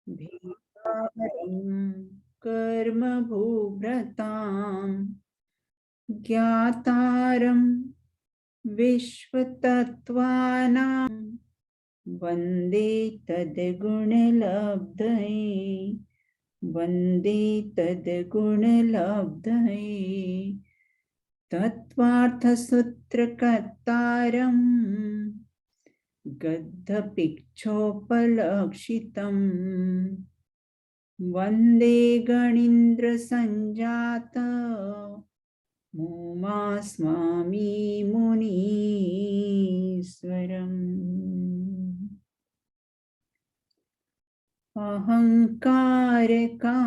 भीतावरीं कर्मभूभृतां ज्ञातारं विश्वतत्त्वानां वन्दे तद्गुणलब्धये वन्दे तद्गुणलब्धये तत्त्वार्थसूत्रकर्तारं गद्धपिच्छोपलक्षितं वन्दे गणीन्द्रसञ्जात मुमास्मामि मुनीश्वरम्। अहंकार का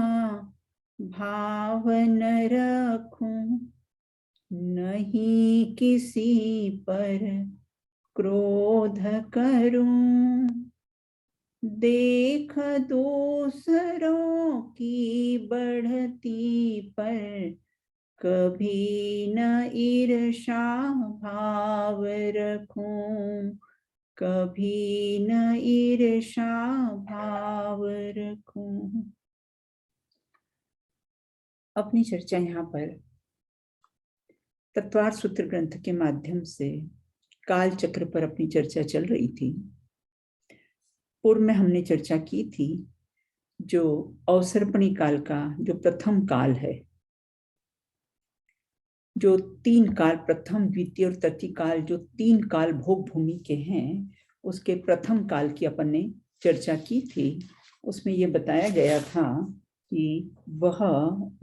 भाव न रखूं, नहीं किसी पर क्रोध करूं, देख दूसरों की बढ़ती पर कभी न ईर्षा भाव रखूं, कभी न ईर्षा भाव रखूं। अपनी चर्चा यहाँ पर तत्वार्थ सूत्र ग्रंथ के माध्यम से काल चक्र पर अपनी चर्चा चल रही थी। पूर्व में हमने चर्चा की थी जो अवसर्पणी काल का जो प्रथम काल है, जो तीन काल प्रथम द्वितीय और तृतीय काल जो तीन काल भोग भूमि के हैं, उसके प्रथम काल की अपन ने चर्चा की थी। उसमें ये बताया गया था कि वह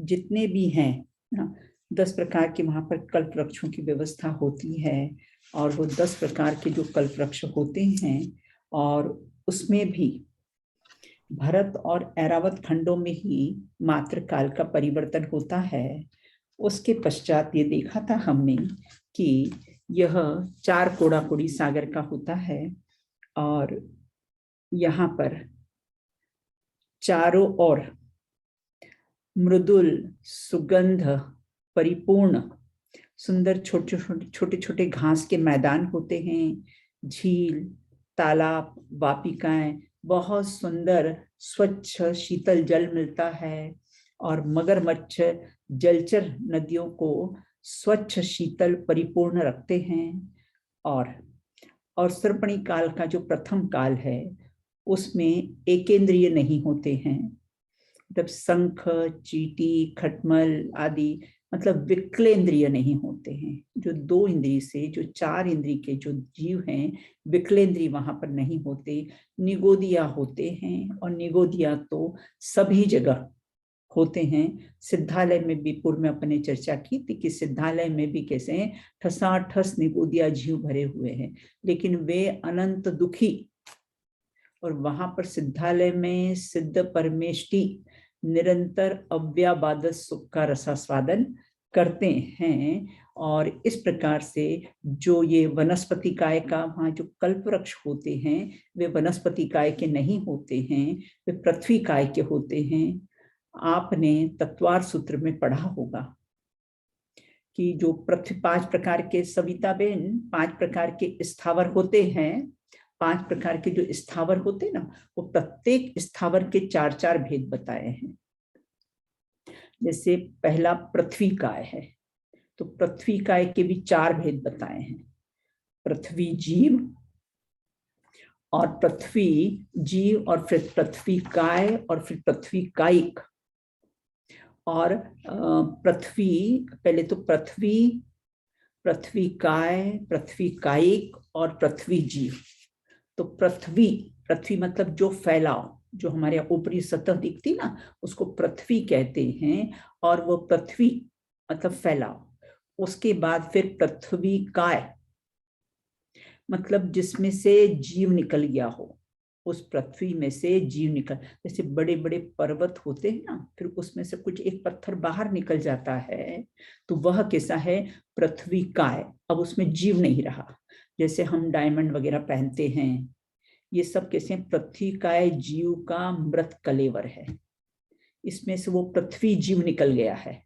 जितने भी हैं ना, 10 प्रकार के वहां पर कल्प वृक्षों की व्यवस्था होती है और वो 10 प्रकार के जो कल्प वृक्ष होते हैं और उसमें भी भरत और ऐरावत खंडों में ही मात्र काल का परिवर्तन होता है। उसके पश्चात ये देखा था हमने कि यह 4 कोड़ाकोड़ी सागर का होता है और यहाँ पर चारों ओर मृदुल सुगंध परिपूर्ण सुंदर छोटे छोटे घास के मैदान होते हैं, झील तालाब वापिकाएं, बहुत सुंदर स्वच्छ शीतल जल मिलता है और मगरमच्छ जलचर नदियों को स्वच्छ शीतल परिपूर्ण रखते हैं। और सर्पणी काल का जो प्रथम काल है उसमें एकेंद्रिय नहीं होते हैं, मतलब शंख चीटी खटमल आदि मतलब विकलेंद्रिय नहीं होते हैं। जो 2 इंद्रिय से जो 4 इंद्रिय के जो जीव हैं विकलेंद्रिय वहां पर नहीं होते, निगोदिया होते हैं और निगोदिया तो सभी जगह होते हैं। सिद्धालय में भी पूर्व में अपने चर्चा की थी कि सिद्धालय में भी कैसे हैं, ठसाठस निगोदिया जीव भरे हुए हैं, लेकिन वे अनंत दुखी। और वहां पर सिद्धालय में सिद्ध परमेष्टि निरंतर अव्याबाद सुख का रसास्वादन करते हैं। और इस प्रकार से जो ये वनस्पति काय का वहाँ जो कल्प वृक्ष होते हैं वे वनस्पति काय के नहीं होते हैं, वे पृथ्वी काय के होते हैं। आपने तत्वार्थ सूत्र में पढ़ा होगा कि जो पृथ्वी 5 प्रकार के, सविता बेन 5 प्रकार के स्थावर होते हैं, 5 प्रकार के जो स्थावर होते हैं ना, वो प्रत्येक स्थावर के 4-4 भेद बताए हैं। जैसे पहला पृथ्वी काय है, तो पृथ्वी काय के भी 4 भेद बताए हैं, पृथ्वी जीव और पृथ्वी जीव और फिर पृथ्वी काय और फिर पृथ्वी कायिक। और पृथ्वी पहले तो पृथ्वी, पृथ्वी काय, पृथ्वी कायिक और पृथ्वी जीव। तो पृथ्वी, पृथ्वी मतलब जो फैलाव, जो हमारे ऊपरी सतह दिखती ना उसको पृथ्वी कहते हैं, और वो पृथ्वी मतलब फैलाव। उसके बाद फिर पृथ्वी काय मतलब जिसमें से जीव निकल गया हो, उस पृथ्वी में से जीव निकल, जैसे बड़े बड़े पर्वत होते हैं ना, फिर उसमें से कुछ एक पत्थर बाहर निकल जाता है तो वह कैसा है, पृथ्वी काय। अब उसमें जीव नहीं रहा। जैसे हम डायमंड वगैरह पहनते हैं, ये सब कैसे पृथ्वी काय जीव का मृत कलेवर है, इसमें से वो पृथ्वी जीव निकल गया है।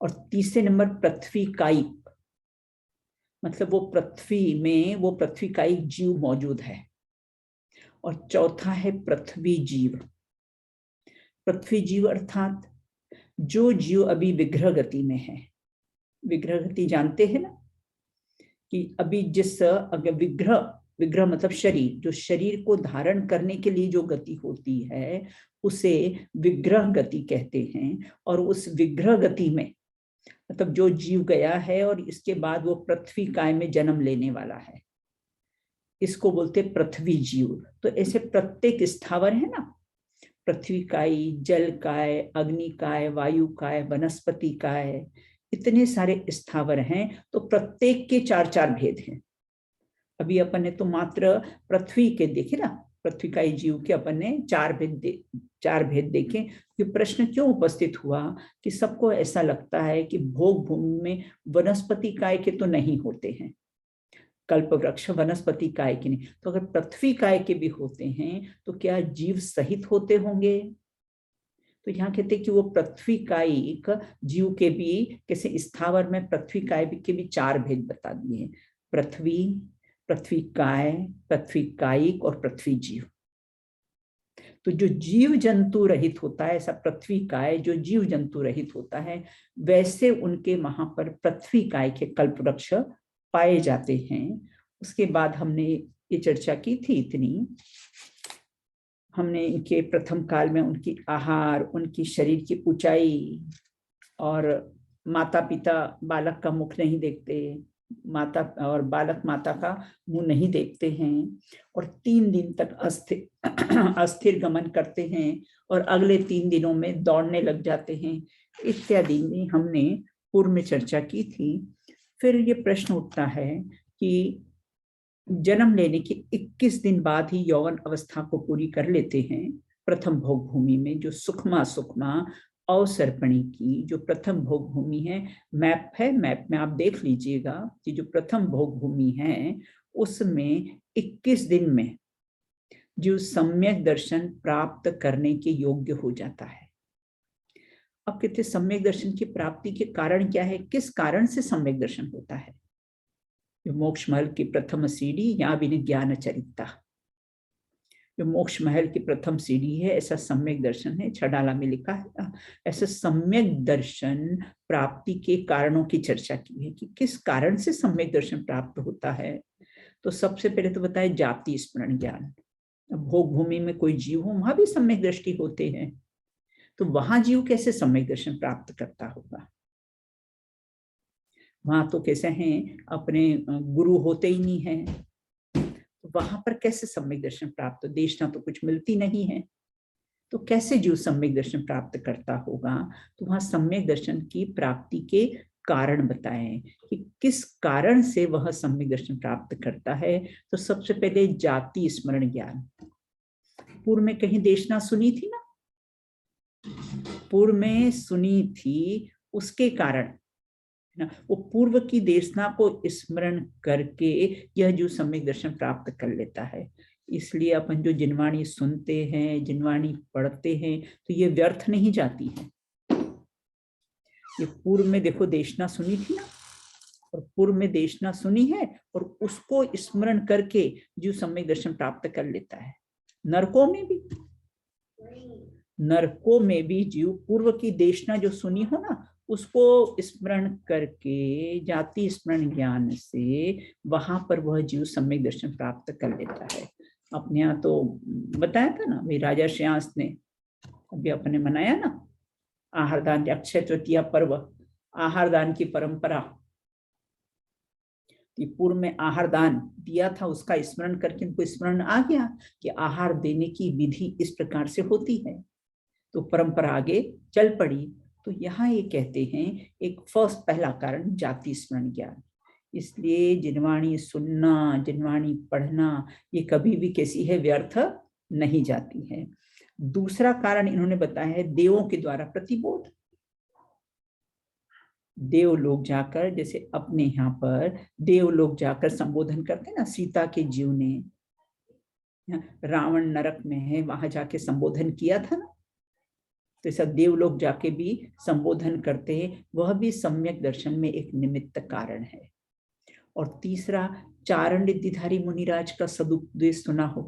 और तीसरे नंबर पृथ्वी कायिक मतलब वो पृथ्वी में वो पृथ्वी कायिक जीव मौजूद है। और चौथा है पृथ्वी जीव। पृथ्वी जीव अर्थात जो जीव अभी विग्रह गति में है। विग्रह गति जानते हैं ना, कि अभी जिस अगर विग्रह मतलब शरीर, जो शरीर को धारण करने के लिए जो गति होती है उसे विग्रह गति कहते हैं। और उस विग्रह गति में मतलब जो जीव गया है और इसके बाद वो पृथ्वी काय में जन्म लेने वाला है, इसको बोलते पृथ्वी जीव। तो ऐसे प्रत्येक स्थावर है ना, पृथ्वी काय, जल काय, अग्नि काय, वायु काय, वनस्पति काय, इतने सारे स्थावर हैं। तो प्रत्येक के 4-4 भेद हैं। अभी अपन ने तो मात्र पृथ्वी के देखे ना, पृथ्वी काय जीव के अपन ने 4 भेद देखे। कि प्रश्न क्यों उपस्थित हुआ कि सबको ऐसा लगता है कि भोग भूमि में वनस्पति काय के तो नहीं होते हैं, कल्प वृक्ष वनस्पति काय के नहीं, तो अगर पृथ्वी काय के भी होते हैं तो क्या जीव सहित होते होंगे? तो यहाँ कहते हैं कि वो पृथ्वी कायिक जीव के भी कैसे स्थावर में पृथ्वी काय के भी 4 भेद बता दिए हैं। पृथ्वी, पृथ्वी काय, पृथ्वी कायिक और पृथ्वी जीव। तो जो जीव जंतु रहित होता है, ऐसा पृथ्वी काय जो जीव जंतु रहित होता है, वैसे उनके वहां पर पृथ्वी काय के कल्प वृक्ष पाए जाते हैं। उसके बाद हमने ये चर्चा की थी इतनी, हमने इनके प्रथम काल में उनकी आहार, उनकी शरीर की ऊंचाई, और माता पिता बालक का मुख नहीं देखते, माता और बालक माता का मुंह नहीं देखते हैं, और 3 दिन तक अस्थिर गमन करते हैं और अगले 3 दिनों में दौड़ने लग जाते हैं, इत्यादि में हमने पूर्व में चर्चा की थी। फिर ये प्रश्न उठता है कि जन्म लेने के 21 दिन बाद ही यौवन अवस्था को पूरी कर लेते हैं। प्रथम भोग भूमि में जो सुखमा अवसर्पणी की जो प्रथम भोग भूमि है, मैप है, मैप में आप देख लीजिएगा कि जो प्रथम भोग भूमि है उसमें 21 दिन में जो सम्यक दर्शन प्राप्त करने के योग्य हो जाता है। अब कहते सम्यक दर्शन की प्राप्ति के कारण क्या है, किस कारण से सम्यक दर्शन होता है? जो मोक्ष महल की प्रथम सीढ़ी या विज्ञान चरिता, जो मोक्ष महल की प्रथम सीढ़ी है, ऐसा सम्यक दर्शन है। छडाला में लिखा है ऐसा सम्यक दर्शन प्राप्ति के कारणों की चर्चा की है कि किस कारण से सम्यक दर्शन प्राप्त होता है। तो सबसे पहले तो बताया जाति स्मरण ज्ञान। भोग भूमि में कोई जीव हो वहां भी सम्यक दृष्टि होते हैं, तो वहां जीव कैसे सम्यक दर्शन प्राप्त करता होगा? वहां तो कैसे हैं, अपने गुरु होते ही नहीं है, तो वहां पर कैसे सम्यक दर्शन प्राप्त? देशना तो कुछ मिलती नहीं है, तो कैसे जीव सम्यक दर्शन प्राप्त करता होगा? तो वहां सम्यक दर्शन की प्राप्ति के कारण बताएं कि किस कारण से वह सम्यक दर्शन प्राप्त करता है। तो सबसे पहले जाति स्मरण ज्ञान। पूर्व में कहीं देशना सुनी थी ना, पूर्व में सुनी थी, उसके कारण ना वो पूर्व की देशना को स्मरण करके यह जो सम्यक दर्शन प्राप्त कर लेता है। इसलिए अपन जो जिनवाणी सुनते हैं, जिनवाणी पढ़ते हैं, तो ये व्यर्थ नहीं जाती है। ये पूर्व में देखो देशना सुनी थी ना, और पूर्व में देशना सुनी है और उसको स्मरण करके जो सम्यक दर्शन प्राप्त कर लेता है। नरकों में भी जीव पूर्व की देशना जो सुनी हो ना, उसको स्मरण करके जाति स्मरण ज्ञान से वहां पर वह जीव सम्यक दर्शन प्राप्त कर लेता है। अपने यहाँ तो बताया था ना, भाई राजा श्रेयांस ने अभी अपने मनाया ना आहार दान, अक्षय तृतीया पर्व, आहार दान की परंपरा। पूर्व में आहार दान दिया था, उसका स्मरण करके उनको स्मरण आ गया कि आहार देने की विधि इस प्रकार से होती है, तो परंपरा आगे चल पड़ी। तो यहाँ ये कहते हैं एक पहला कारण जाति स्मरण ज्ञान। इसलिए जिनवाणी सुनना, जिनवाणी पढ़ना, ये कभी भी कैसी है, व्यर्थ नहीं जाती है। दूसरा कारण इन्होंने बताया है देवों के द्वारा प्रतिबोध। देव लोग जाकर, जैसे अपने यहाँ पर देव लोग जाकर संबोधन करते ना, सीता के जीव ने रावण नरक में है वहां जाके संबोधन किया था ना, तो ऐसा देव लोग जाके भी संबोधन करते हैं, वह भी सम्यक दर्शन में एक निमित्त कारण है। और तीसरा चारण रिद्धिधारी मुनिराज का सदुपदेश सुना हो,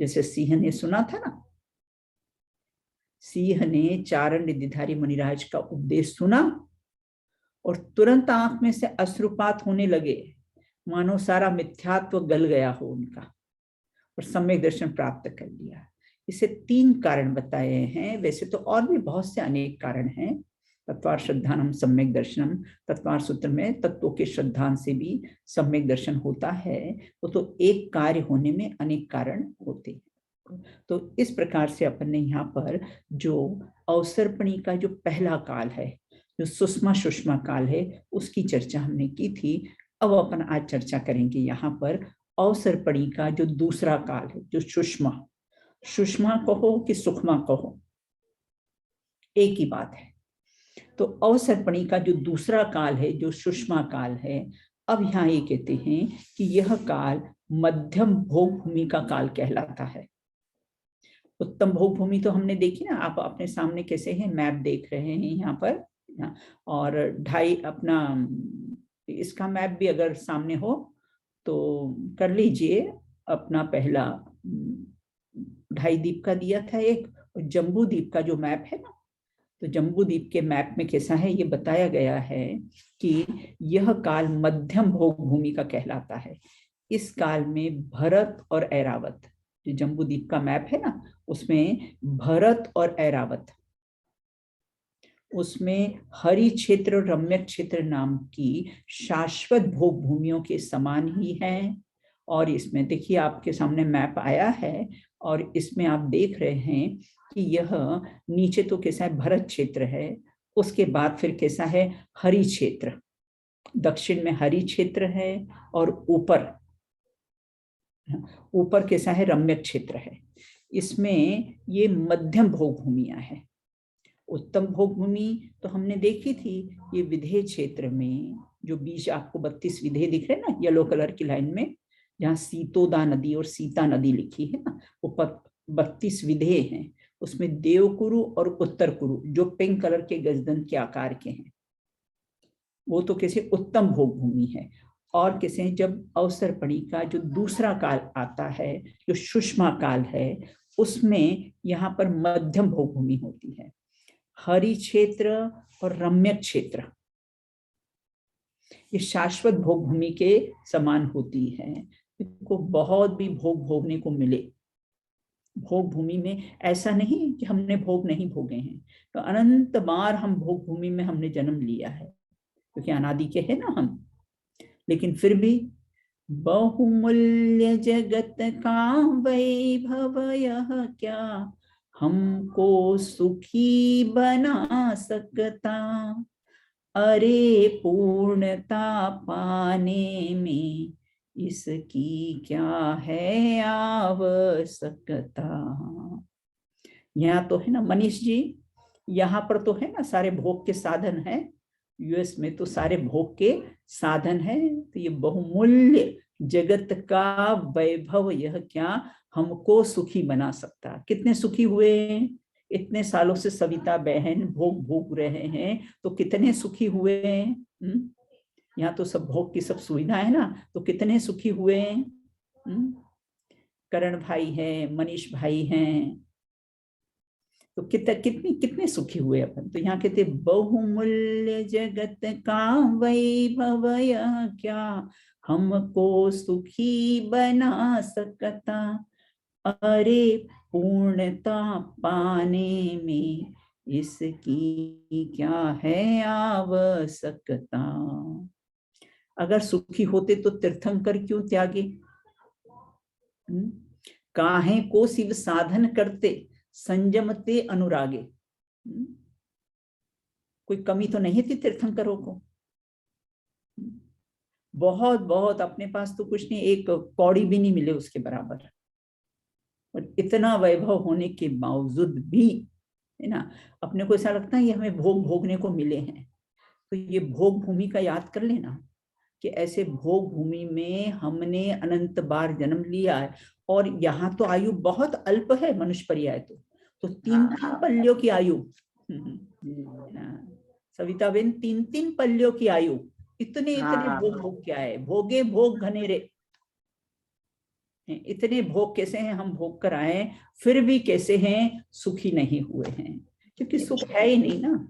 जैसे सिंह ने सुना था ना, सिंह ने चारण रिद्धिधारी मुनिराज का उपदेश सुना और तुरंत आंख में से अश्रुपात होने लगे, मानो सारा मिथ्यात्व गल गया हो उनका, और सम्यक दर्शन प्राप्त कर लिया। इसे 3 कारण बताए हैं, वैसे तो और भी बहुत से अनेक कारण हैं। तत्वार श्रद्धानम सम्यक दर्शनम, तत्वार सूत्र में तत्वों के श्रद्धान से भी सम्यक दर्शन होता है। वो तो एक कार्य होने में अनेक कारण होते हैं। तो इस प्रकार से अपन ने यहाँ पर जो अवसर्पणी का जो पहला काल है, जो सुषमा सुषमा काल है, उसकी चर्चा हमने की थी। अब अपन आज चर्चा करेंगे यहाँ पर अवसर्पणी का जो दूसरा काल है, जो सुषमा, सुषमा कहो कि सुखमा कहो, एक ही बात है। तो अवसर्पणी का जो दूसरा काल है, जो सुषमा काल है, अब यहाँ ये कहते हैं कि यह काल मध्यम भोग भूमि का काल कहलाता है। उत्तम भोग भूमि तो हमने देखी ना, आप अपने सामने कैसे हैं, मैप देख रहे हैं यहाँ पर, और 2.5 अपना इसका मैप भी अगर सामने हो तो कर लीजिए। अपना पहला 2.5 द्वीप का दिया था एक, और जम्बू द्वीप का जो मैप है ना, तो जम्बू द्वीप के मैप में कैसा है ये बताया गया है कि यह काल मध्यम भोग भूमि का कहलाता है। इस काल में भरत और ऐरावत, जो जम्बू द्वीप का मैप है ना, उसमें भरत और ऐरावत, उसमें हरि क्षेत्र और रम्यक क्षेत्र नाम की शाश्वत भोग भूमियों के समान ही हैं। और इसमें देखिए आपके सामने मैप आया है, और इसमें आप देख रहे हैं कि यह नीचे तो कैसा है, भरत क्षेत्र है, उसके बाद फिर कैसा है, हरि क्षेत्र, दक्षिण में हरि क्षेत्र है, और ऊपर ऊपर कैसा है, रम्यक क्षेत्र है। इसमें ये मध्यम भोग भूमियां हैं। उत्तम भोग भूमि तो हमने देखी थी, ये विधेय क्षेत्र में जो बीच आपको 32 विधेय दिख रहे हैं ना, येलो कलर की लाइन में, जहाँ सीतोदा नदी और सीता नदी लिखी है ना, वो 32 विधेय हैं। उसमें देवकुरु और उत्तर कुरु जो पिंक कलर के गजदन के आकार के हैं, वो तो कैसे उत्तम भोग भूमि है। और कैसे जब अवसर्पणी का जो दूसरा काल आता है, जो सुषमा काल है, उसमें यहाँ पर मध्यम भोग भूमि होती है। हरि क्षेत्र और रम्यक क्षेत्र ये शाश्वत भोग भूमि के समान होती है। को बहुत भी भोग भोगने को मिले, भोग भूमि में ऐसा नहीं कि हमने भोग नहीं भोगे हैं, तो अनंत बार हम भोग भूमि में हमने जन्म लिया है, क्योंकि अनादि के है ना हम। लेकिन फिर भी बहुमूल्य जगत का वैभव यह क्या हमको सुखी बना सकता, अरे पूर्णता पाने में इसकी क्या है आवश्यकता। यहाँ तो है ना मनीष जी, यहाँ पर तो है ना सारे भोग के साधन है, यूएस में तो सारे भोग के साधन है। तो ये बहुमूल्य जगत का वैभव यह क्या हमको सुखी बना सकता। कितने सुखी हुए, इतने सालों से सविता बहन भोग भोग रहे हैं, तो कितने सुखी हुए। यहाँ तो सब भोग की सब सुविधा है ना, तो कितने सुखी हुए। करण भाई हैं, मनीष भाई हैं, तो कितने सुखी हुए अपन। तो यहाँ कहते बहुमूल्य जगत का वैभव यह क्या हमको सुखी बना सकता, अरे पूर्णता पाने में इसकी क्या है आवश्यकता। अगर सुखी होते तो तीर्थंकर क्यों त्यागे, काहे को शिव साधन करते संयमते अनुरागे। कोई कमी तो नहीं थी तीर्थंकरों को, बहुत बहुत अपने पास तो कुछ नहीं, एक कौड़ी भी नहीं मिले उसके बराबर, और इतना वैभव होने के बावजूद भी है ना, अपने को ऐसा लगता है ये हमें भोग भोगने को मिले हैं। तो ये भोग भूमि का याद कर लेना कि ऐसे भोग भूमि में हमने अनंत बार जन्म लिया है, और यहाँ तो आयु बहुत अल्प है मनुष्य पर्याय तो 3-3 पल्लियों की आयु। सविता बेन 3-3 पल्लियों की आयु, इतने भोग भोग क्या है, भोगे भोग घनेरे। इतने भोग कैसे हैं, हम भोग कर आए फिर भी कैसे हैं, सुखी नहीं हुए हैं, क्योंकि सुख है ही नहीं ना।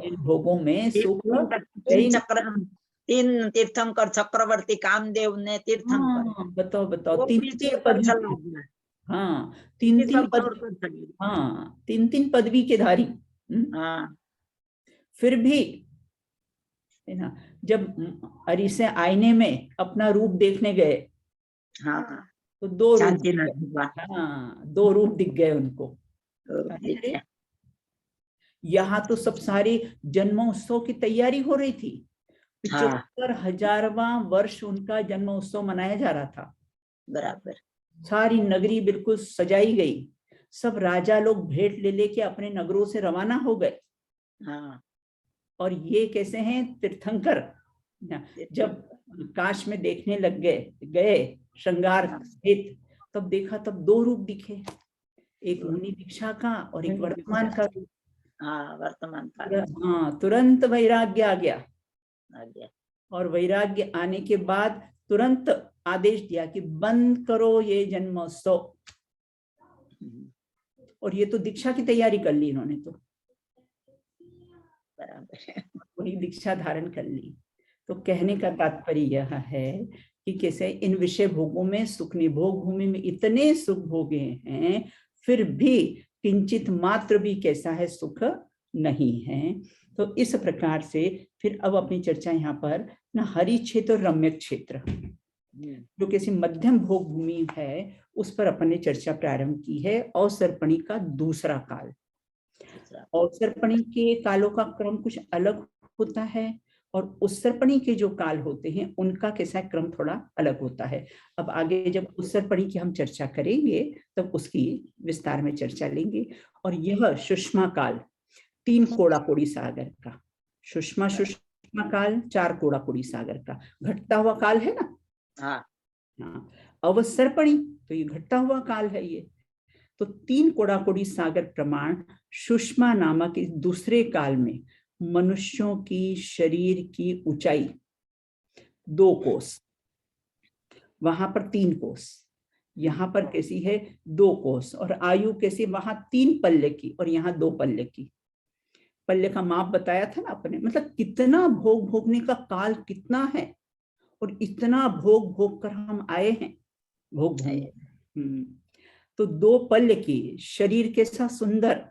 इन भोगों में सुख है ही नहीं। तीन तीर्थंकर चक्रवर्ती कामदेव ने तीर्थंकर, हाँ बताओ बताओ, वो तीन भी तीन छोड़कर पदवी चला के, गया, हाँ तीन तीन सब पद, छोड़कर चले गए। हाँ तीन तीन पदवी के धारी। हाँ फिर भी है ना, जब अरिसे आईने में अपना रूप देखने गए, हाँ तो दो रूप दिख शांतिनाथ गए। भगवान हाँ दो रूप दिख गए उनको। ठीक है। यहाँ तो सब सारी जन्मोत्सव की तैयारी हो रही थी, हाँ 75,000वां वर्ष उनका जन्मोत्सव मनाया जा रहा था। बराबर। सारी नगरी बिल्कुल सजाई गई, सब राजा लोग भेंट ले लेके अपने नगरों से रवाना हो गए। हाँ और ये कैसे हैं, तीर्थंकर जब काश में देखने लग गए श्रृंगार सहित, तब देखा, तब दो रूप दिखे, एक मुनि दीक्षा का और एक वर्तमान का रूप। हाँ वर्तमान काल। हाँ तुरंत वैराग्य आ गया, आ गया। और वैराग्य आने के बाद तुरंत आदेश दिया कि बंद करो ये जन्मोत्सव। और ये तो दीक्षा की तैयारी कर ली इन्होंने, तो बराबर। वही दीक्षा धारण कर ली। तो कहने का तात्पर्य यह है कि कैसे इन विषय भोगों में, सुख निभोग भूमि में इतने सुख भोगे हैं, फिर भी किंचित मात्र भी कैसा है, सुख नहीं है। तो इस प्रकार से फिर अब अपनी चर्चा यहाँ पर ना हरि क्षेत्र और रम्य क्षेत्र, जो किसी मध्यम भोग भूमि है, उस पर अपन ने चर्चा प्रारंभ की है। अवसर्पणी का दूसरा काल, अवसर्पणी के कालों का क्रम कुछ अलग होता है, और उत्सर्पणी के जो काल होते हैं उनका कैसा क्रम थोड़ा अलग होता है। अब आगे जब उत्सर्पणी की हम चर्चा करेंगे तब उसकी विस्तार में चर्चा लेंगे। और यह सुषमा काल, 3 कोड़ा-कोड़ी सागर का, सुषमा काल, 4 कोड़ा-कोड़ी सागर का घटता हुआ काल है ना। हाँ अवसर्पणी तो ये घटता हुआ काल है ये। तो 3 कोड़ा-कोड़ी सागर प्रमाण सुषमा नामक इस दूसरे काल में मनुष्यों की शरीर की ऊंचाई 2 कोस, वहां पर 3 कोस, यहाँ पर कैसी है 2 कोस, और आयु कैसी, वहां 3 पल्ले की और यहाँ 2 पल्ले की। पल्ले का माप बताया था ना अपने, मतलब कितना भोग भोगने का काल कितना है, और इतना भोग भोग कर हम आए हैं भोग भोग। तो 2 पल्ले की, शरीर कैसा सुंदर,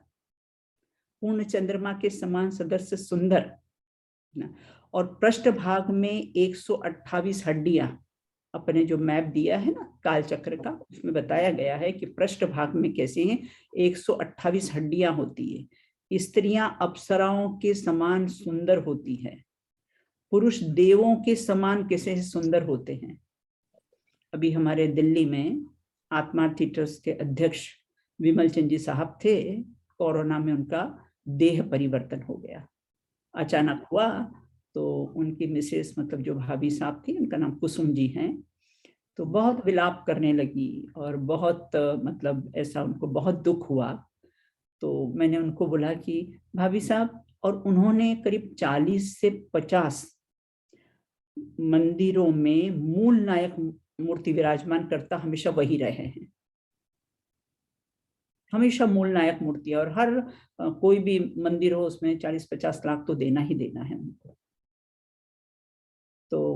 पूर्ण चंद्रमा के समान सदस्य सुंदर, और पृष्ठ भाग में 128 हड्डियां, अपने जो मैप दिया है ना काल चक्र का, उसमें बताया गया है कि पृष्ठ भाग में कैसे हैं 128 हड्डियां होती है। स्त्रियां अप्सराओं के समान सुंदर होती है, पुरुष देवों के समान कैसे सुंदर होते हैं। अभी हमारे दिल्ली में आत्मा थिएटर्स के अध्यक्ष विमल चंद जी साहब थे, कोरोना में उनका देह परिवर्तन हो गया, अचानक हुआ। तो उनकी मिसेस, मतलब जो भाभी साहब थी, उनका नाम कुसुम जी हैं, तो बहुत विलाप करने लगी और बहुत मतलब ऐसा उनको बहुत दुख हुआ। तो मैंने उनको बोला कि भाभी साहब, और उन्होंने करीब 40 से 50 मंदिरों में मूल नायक मूर्ति विराजमान करता हमेशा वही रहे हैं, हमेशा मूल नायक मूर्ति, और हर कोई भी मंदिर हो उसमें 40-50 लाख तो देना ही देना है उनको। तो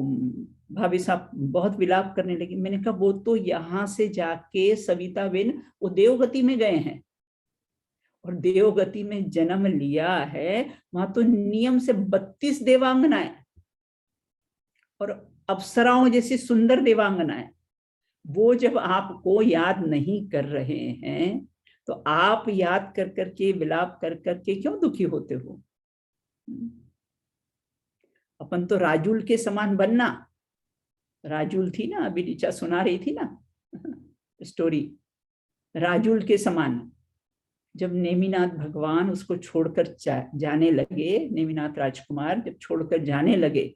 भाभी साहब बहुत विलाप करने लगी। मैंने कहा वो तो यहाँ से जाके सविता बेन वो देवगति में गए हैं, और देवगति में जन्म लिया है, वहां तो नियम से 32 देवांगनाएं और अप्सराओं जैसी सुंदर देवांगनाएं, वो जब आपको याद नहीं कर रहे हैं तो आप याद कर करके, विलाप कर करके क्यों दुखी होते हो। अपन तो राजूल के समान बनना, राजूल थी ना, अभी ऋचा सुना रही थी ना स्टोरी, राजूल के समान। जब नेमिनाथ भगवान उसको छोड़कर जाने लगे, नेमिनाथ राजकुमार जब छोड़कर जाने लगे,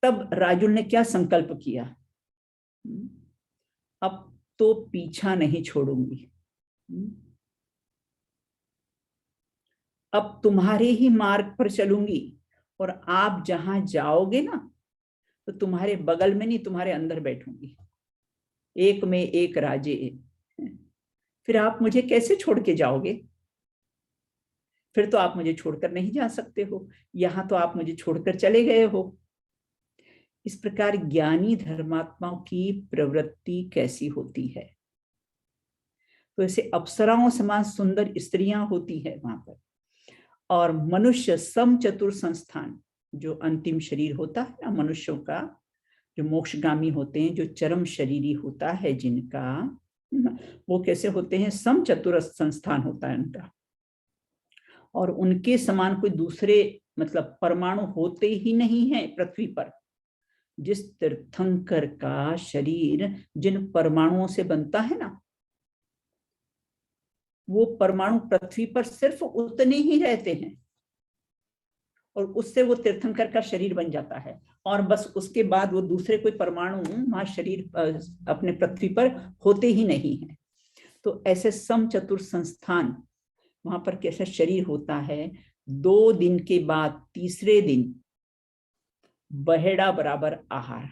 तब राजूल ने क्या संकल्प किया, अब तो पीछा नहीं छोड़ूंगी, अब तुम्हारे ही मार्ग पर चलूंगी, और आप जहां जाओगे ना तो तुम्हारे बगल में नहीं, तुम्हारे अंदर बैठूंगी। एक में एक राजे, फिर आप मुझे कैसे छोड़ के जाओगे? फिर तो आप मुझे छोड़कर नहीं जा सकते हो, यहां तो आप मुझे छोड़कर चले गए हो। इस प्रकार ज्ञानी धर्मात्माओं की प्रवृत्ति कैसी होती है? तो ऐसे अप्सराओं समान सुंदर स्त्रियां होती है वहां पर, और मनुष्य समचतुर संस्थान, जो अंतिम शरीर होता है ना मनुष्यों का, जो मोक्षगामी होते हैं, जो चरम शरीरी होता है जिनका, वो कैसे होते हैं? समचतुर संस्थान होता है उनका, और उनके समान कोई दूसरे मतलब परमाणु होते ही नहीं है पृथ्वी पर। जिस तीर्थंकर का शरीर जिन परमाणुओं से बनता है ना, वो परमाणु पृथ्वी पर सिर्फ उतने ही रहते हैं, और उससे वो तीर्थंकर का शरीर बन जाता है, और बस उसके बाद वो दूसरे कोई परमाणु वहां शरीर अपने पृथ्वी पर होते ही नहीं है। तो ऐसे समचतुर संस्थान वहां पर कैसा शरीर होता है? 2 दिन के बाद तीसरे दिन बहेड़ा बराबर आहार,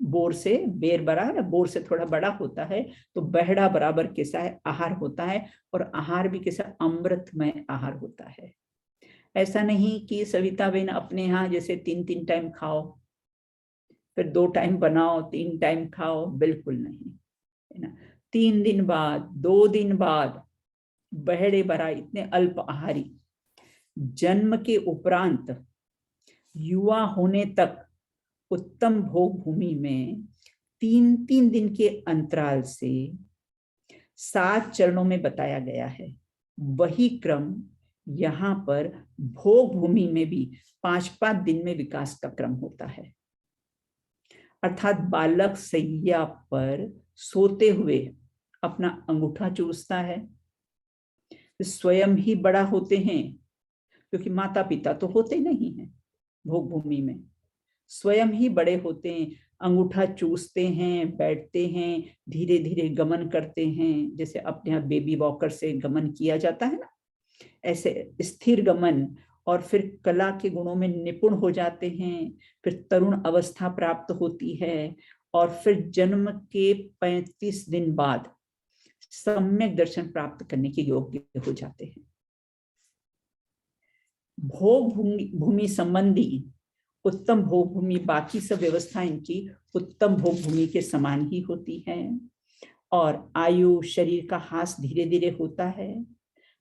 बोर से बेर बड़ा है, बोर से थोड़ा बड़ा होता है, तो बहेड़ा बराबर कैसा है? आहार होता है, और आहार भी कैसा? अमृतमय आहार होता है। ऐसा नहीं कि सविता बहन अपने यहाँ जैसे 3-3 टाइम खाओ, फिर 2 टाइम बनाओ, 3 टाइम खाओ, बिल्कुल नहीं है ना। 3 दिन बाद, 2 दिन बाद बहेड़े भरा इतने अल्प आहारी, जन्म के उपरांत युवा होने तक उत्तम भोग भूमि में 3-3 दिन के अंतराल से 7 चरणों में बताया गया है। वही क्रम यहाँ पर भोग भूमि में भी 5-5 दिन में विकास का क्रम होता है। अर्थात बालक सैया पर सोते हुए अपना अंगूठा चूसता है, स्वयं ही बड़ा होते हैं, क्योंकि माता पिता तो होते नहीं हैं भोग भूमि में, स्वयं ही बड़े होते हैं, अंगूठा चूसते हैं, बैठते हैं, धीरे धीरे गमन करते हैं, जैसे अपने यहाँ बेबी वॉकर से गमन किया जाता है ना, ऐसे स्थिर गमन, और फिर कला के गुणों में निपुण हो जाते हैं, फिर तरुण अवस्था प्राप्त होती है, और फिर जन्म के 35 दिन बाद सम्यक दर्शन प्राप्त करने के योग्य हो जाते हैं। भोग भूमि संबंधी उत्तम भोग भूमि, बाकी सब व्यवस्था इनकी उत्तम भोग भूमि के समान ही होती है, और आयु शरीर का हास धीरे धीरे होता है।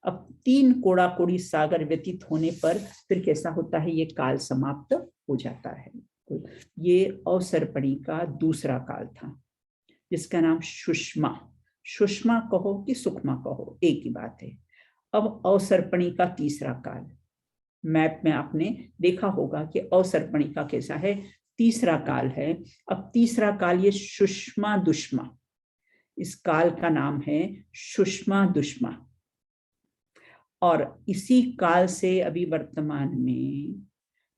अब 3 कोड़ा कोड़ी सागर व्यतीत होने पर फिर कैसा होता है? ये काल समाप्त हो जाता है। ये अवसर्पणी का दूसरा काल था, जिसका नाम सुषमा, सुषमा कहो कि सुखमा कहो, एक ही बात है। अब अवसर्पणी का तीसरा काल, मैप में आपने देखा होगा कि अवसर्पणी का कैसा है? तीसरा काल है। अब तीसरा काल ये सुषमा दुष्मा, इस काल का नाम है सुषमा दुष्मा, और इसी काल से अभी वर्तमान में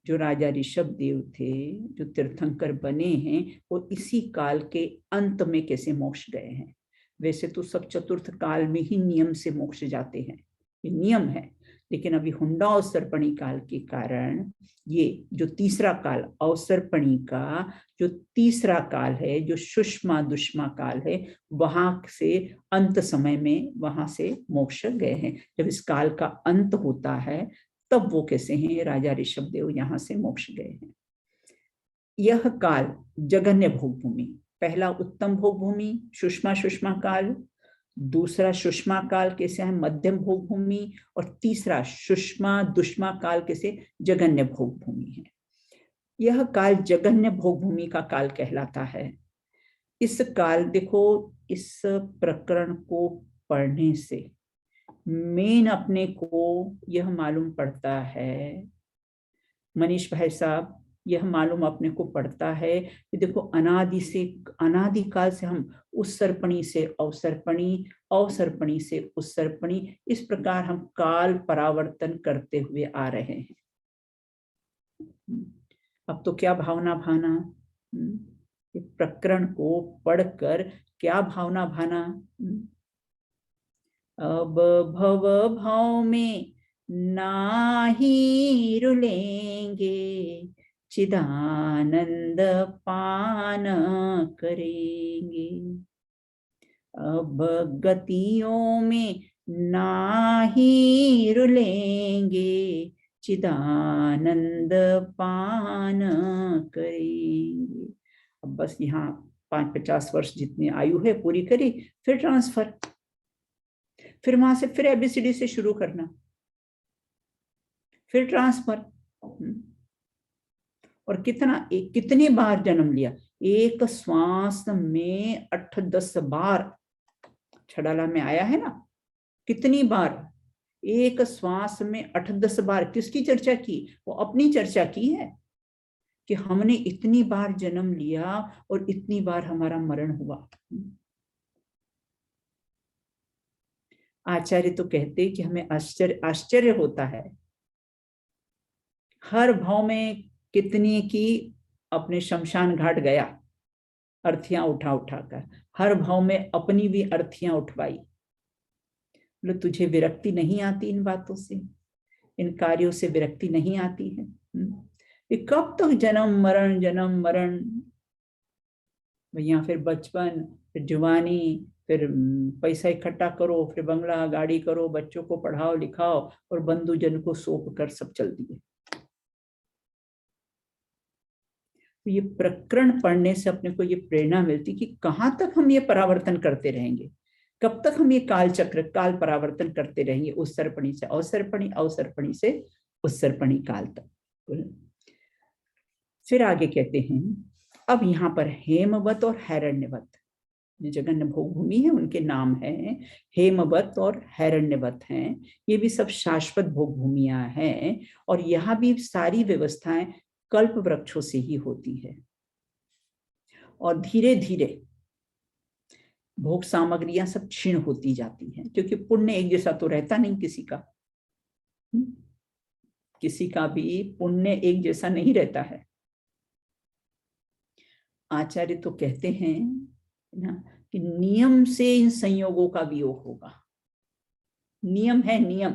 जो राजा ऋषभ देव थे, जो तीर्थंकर बने हैं, वो इसी काल के अंत में कैसे मोक्ष गए हैं। वैसे तो सब चतुर्थ काल में ही नियम से मोक्ष जाते हैं, ये नियम है, लेकिन अभी हुंडा अवसर्पणी काल के कारण ये जो तीसरा काल अवसर्पणी का जो तीसरा काल है, जो सुषमा दुष्मा काल है, वहां से अंत समय में वहां से मोक्ष गए हैं। जब इस काल का अंत होता है तब वो कैसे हैं? राजा ऋषभ देव यहाँ से मोक्ष गए हैं। यह काल जघन्य भोग भूमि, पहला उत्तम भोग भूमि सुषमा सुषमा काल, दूसरा सुषमा काल कैसे है? मध्यम भोग भूमि, और तीसरा सुषमा दुष्मा काल कैसे? जघन्य भोग भूमि है। यह काल जघन्य भोग भूमि का काल कहलाता है। इस काल देखो, इस प्रकरण को पढ़ने से मेन अपने को यह मालूम पड़ता है, मनीष भाई साहब, यह मालूम अपने को पड़ता है कि देखो अनादिकाल से हम उस सर्पणी से अवसर्पणी, अवसर्पणी से उस सर्पणी, इस प्रकार हम काल परावर्तन करते हुए आ रहे हैं। अब तो क्या भावना भाना, प्रकरण को पढ़कर क्या भावना भाना। अब भव भाव में नाही रुलेंगे, चिदानंद पान करेंगे। अब गतियों में नाही रुलेंगे, चिदानंद पान करेंगे। अब बस यहाँ 50 वर्ष जितनी आयु है पूरी करी, फिर ट्रांसफर, फिर वहां से फिर एबीसीडी से शुरू करना, फिर ट्रांसफर। और कितनी बार जन्म लिया, एक श्वास में 8-10 बार छड़ाला में आया है ना, कितनी बार, एक श्वास में 8-10 बार। किसकी चर्चा की? वो अपनी चर्चा की है कि हमने इतनी बार जन्म लिया और इतनी बार हमारा मरण हुआ। आचार्य तो कहते कि हमें आश्चर्य होता है, हर भाव में कितनी की अपने शमशान घाट गया अर्थियां उठा कर, हर भाव में अपनी भी अर्थियां उठवाई। बोले तुझे विरक्ति नहीं आती इन बातों से, इन कार्यों से विरक्ति नहीं आती है? कब तक जन्म मरण, भैया फिर बचपन, फिर जवानी, फिर पैसा इकट्ठा करो, फिर बंगला गाड़ी करो, बच्चों को पढ़ाओ लिखाओ और बंधु जन को सौंप कर सब चल दिए। तो ये प्रकरण पढ़ने से अपने को ये प्रेरणा मिलती कि कहाँ तक हम ये परावर्तन करते रहेंगे, कब तक हम ये काल चक्र, काल परावर्तन करते रहेंगे, उत्सर्पणी से अवसर्पणी, अवसर्पणी से उत्सर्पणी काल तक। फिर आगे कहते हैं, अब यहाँ पर हेमवत और हैरण्यवत जगन्य भोग भूमि है, उनके नाम है हेमवत और हैरण्यवत हैं। ये भी सब शाश्वत भोग भूमियां हैं और यहाँ भी सारी व्यवस्थाएं कल्प वृक्षों से ही होती है। और धीरे धीरे भोग सामग्रियां सब क्षीण होती जाती हैं, क्योंकि पुण्य एक जैसा तो रहता नहीं किसी का, किसी का भी पुण्य एक जैसा नहीं रहता है। आचार्य तो कहते हैं ना कि नियम से इन संयोगों का वियोग होगा। नियम है, नियम,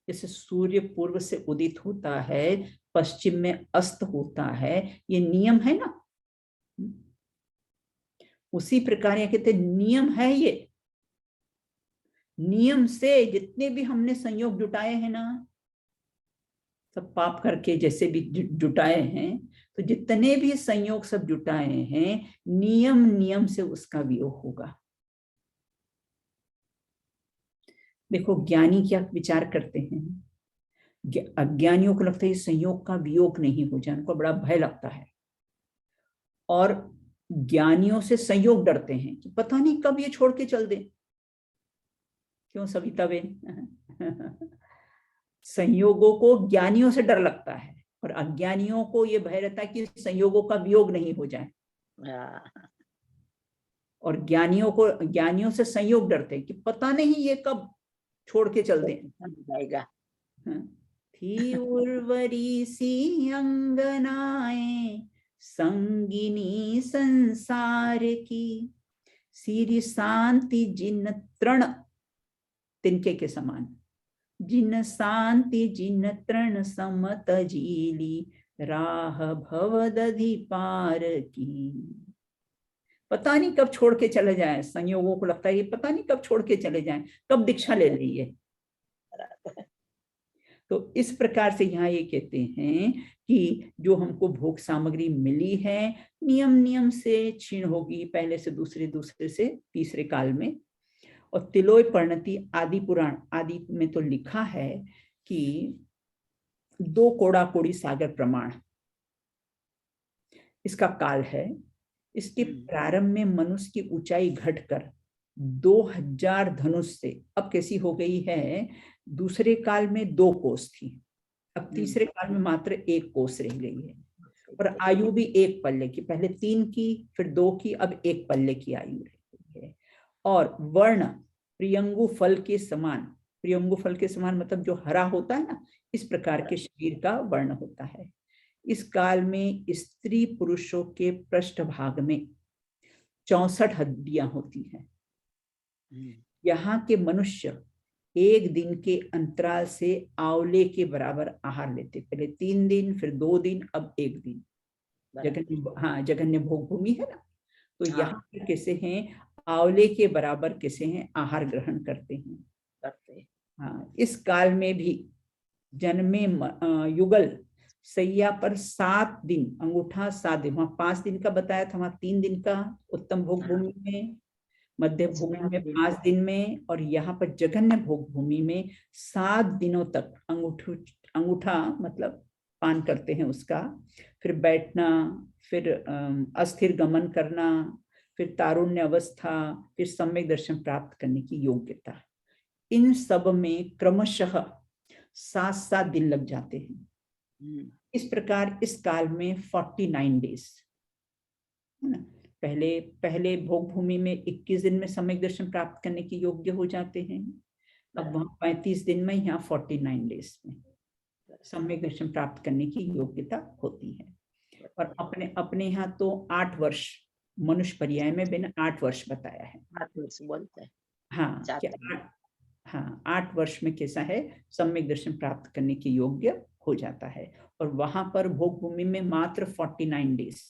जैसे सूर्य पूर्व से उदित होता है, पश्चिम में अस्त होता है, ये नियम है ना। उसी प्रकार ये कहते नियम है, ये नियम से जितने भी हमने संयोग जुटाए हैं ना, सब पाप करके जैसे भी जुटाए हैं, तो जितने भी संयोग सब जुटाए हैं, नियम से उसका वियोग होगा। देखो ज्ञानी क्या विचार करते हैं, अज्ञानियों को लगता है संयोग का वियोग नहीं हो जाए, उनको बड़ा भय लगता है। और ज्ञानियों से संयोग डरते हैं कि पता नहीं कब ये छोड़ के चल दे। क्यों सविता बेन? संयोगों को ज्ञानियों से डर लगता है और अज्ञानियों को ये भय रहता है कि संयोगों का वियोग नहीं हो जाए। और ज्ञानियों से संयोग डरते हैं कि पता नहीं ये कब छोड़ के चल दे जाएगा। थी उर्वरी सी अंगनाएं संगिनी संसार की, सिरि शांति जिन तृण, तिनके के समान, जिन शांति जिन तृण समत जीली, राह भव दधि पार की। पता नहीं कब छोड़ के चले जाए, संयोगों को लगता है ये पता नहीं कब छोड़ के चले जाएं, कब दीक्षा ले रही है। तो इस प्रकार से यहाँ ये कहते हैं कि जो हमको भोग सामग्री मिली है, नियम से क्षीण होगी, पहले से दूसरे से तीसरे काल में। और तिलोय परिणति आदि पुराण आदि में तो लिखा है कि 2 कोड़ा कोड़ी सागर प्रमाण इसका काल है। इसके प्रारंभ में मनुष्य की ऊंचाई घटकर 2000 धनुष से अब कैसी हो गई है, दूसरे काल में 2 कोस थी, अब तीसरे काल में मात्र 1 कोस रह गई है। और आयु भी 1 पल्ले की, पहले 3 की फिर 2 की, अब 1 पल्ले की आयु रह गई है। और वर्ण प्रियंगु फल के समान, प्रियंगु फल के समान मतलब जो हरा होता है ना, इस प्रकार के शरीर का वर्ण होता है। इस काल में स्त्री पुरुषों के पृष्ठ भाग में 64 हड्डियां होती हैं। यहाँ के मनुष्य 1 दिन के अंतराल से आंवले के बराबर आहार लेते। पहले 3 दिन, फिर 2 दिन, अब 1 दिन। जगन्य भोग भूमि है ना, तो यहाँ पर कैसे हैं, आंवले के बराबर कैसे हैं आहार ग्रहण करते हैं। हाँ, इस काल में भी जन्मे युगल सैया पर 7 दिन, अंगूठा 7 दिन, वहां 5 दिन का बताया था, वहां 3 दिन का उत्तम भोग भूमि में, मध्य भूमि में 5 दिन में, और यहाँ पर जघन्य भोग भूमि में 7 दिनों तक अंगूठा मतलब पान करते हैं उसका, फिर बैठना, फिर अस्थिर गमन करना, फिर तारुण्य अवस्था, फिर सम्यक दर्शन प्राप्त करने की योग्यता, इन सब में क्रमशः 7-7 दिन लग जाते हैं। इस प्रकार इस काल में 49 डेज है ना। पहले भोग भूमि में 21 दिन में सम्यक दर्शन प्राप्त करने की योग्य हो जाते हैं। अब वहां 35 दिन में, यहाँ 49 डेज में सम्यक दर्शन प्राप्त करने की योग्यता होती है। और अपने यहाँ तो 8 वर्ष मनुष्य पर्याय में बिना 8 वर्ष बताया है। 8 वर्ष बोलते हैं। हाँ, हाँ, 8 वर्ष में कैसा है, सम्यक दर्शन प्राप्त करने के योग्य हो जाता है। और वहां पर भोग भूमि में मात्र 49 डेज,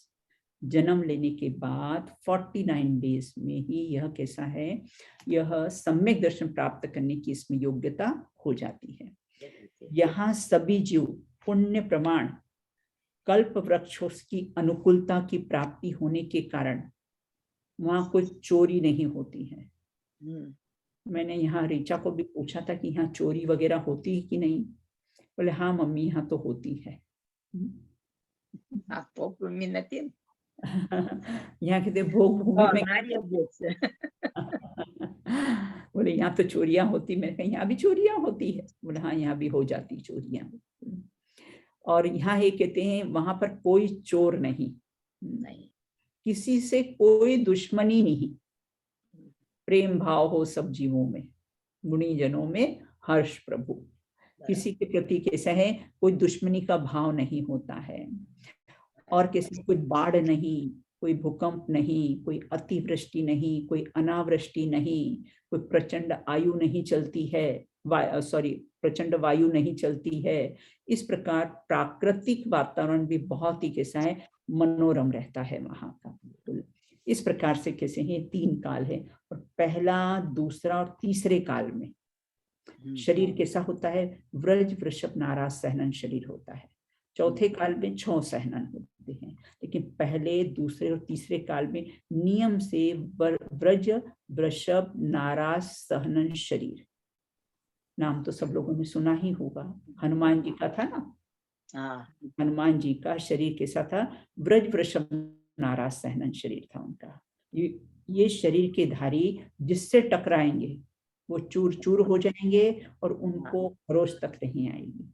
जन्म लेने के बाद 49 डेज में ही यह कैसा है, यह सम्यक दर्शन प्राप्त करने की इसमें योग्यता हो जाती है। यहाँ सभी जीव पुण्य प्रमाण कल्प वृक्षों की अनुकूलता की प्राप्ति होने के कारण वहां कोई चोरी नहीं होती है। मैंने यहाँ ऋचा को भी पूछा था कि यहाँ चोरी वगैरह होती है कि नहीं, बोले हाँ मम्मी यहाँ तो होती है। यहाँ कहते भोग भूमि में बोले यहाँ तो चोरियां होती, मैं कहीं यहाँ भी चोरियां होती है, बोले हाँ यहाँ भी हो जाती चोरियां। और यहाँ ये कहते हैं वहां पर कोई चोर नहीं, किसी से कोई दुश्मनी नहीं, प्रेम भाव हो सब जीवों में, गुणी जनों में हर्ष प्रभु, किसी के प्रति कैसा है, कोई दुश्मनी का भाव नहीं होता है। और किसी कोई बाढ़ नहीं, कोई भूकंप नहीं, कोई अतिवृष्टि नहीं, कोई अनावृष्टि नहीं, कोई प्रचंड आयु नहीं चलती है, प्रचंड वायु नहीं चलती है। इस प्रकार प्राकृतिक वातावरण भी बहुत ही कैसा है, मनोरम रहता है वहां का। इस प्रकार से कैसे हैं 3 काल है। और पहला, दूसरा और तीसरे काल में शरीर कैसा होता है, व्रज वृषभ नाराज सहनन शरीर होता है। चौथे काल में 6 सहनन होते हैं, लेकिन पहले, दूसरे और तीसरे काल में नियम से व्रज वृषभ नाराज सहनन शरीर, नाम तो सब लोगों ने सुना ही होगा, हनुमान जी का था ना। हनुमान जी का शरीर कैसा था, व्रज वृषभ नाराज सहनन शरीर था उनका। ये शरीर के धारी जिससे टकराएंगे वो चूर चूर हो जाएंगे और उनको खरोच तक नहीं आएगी।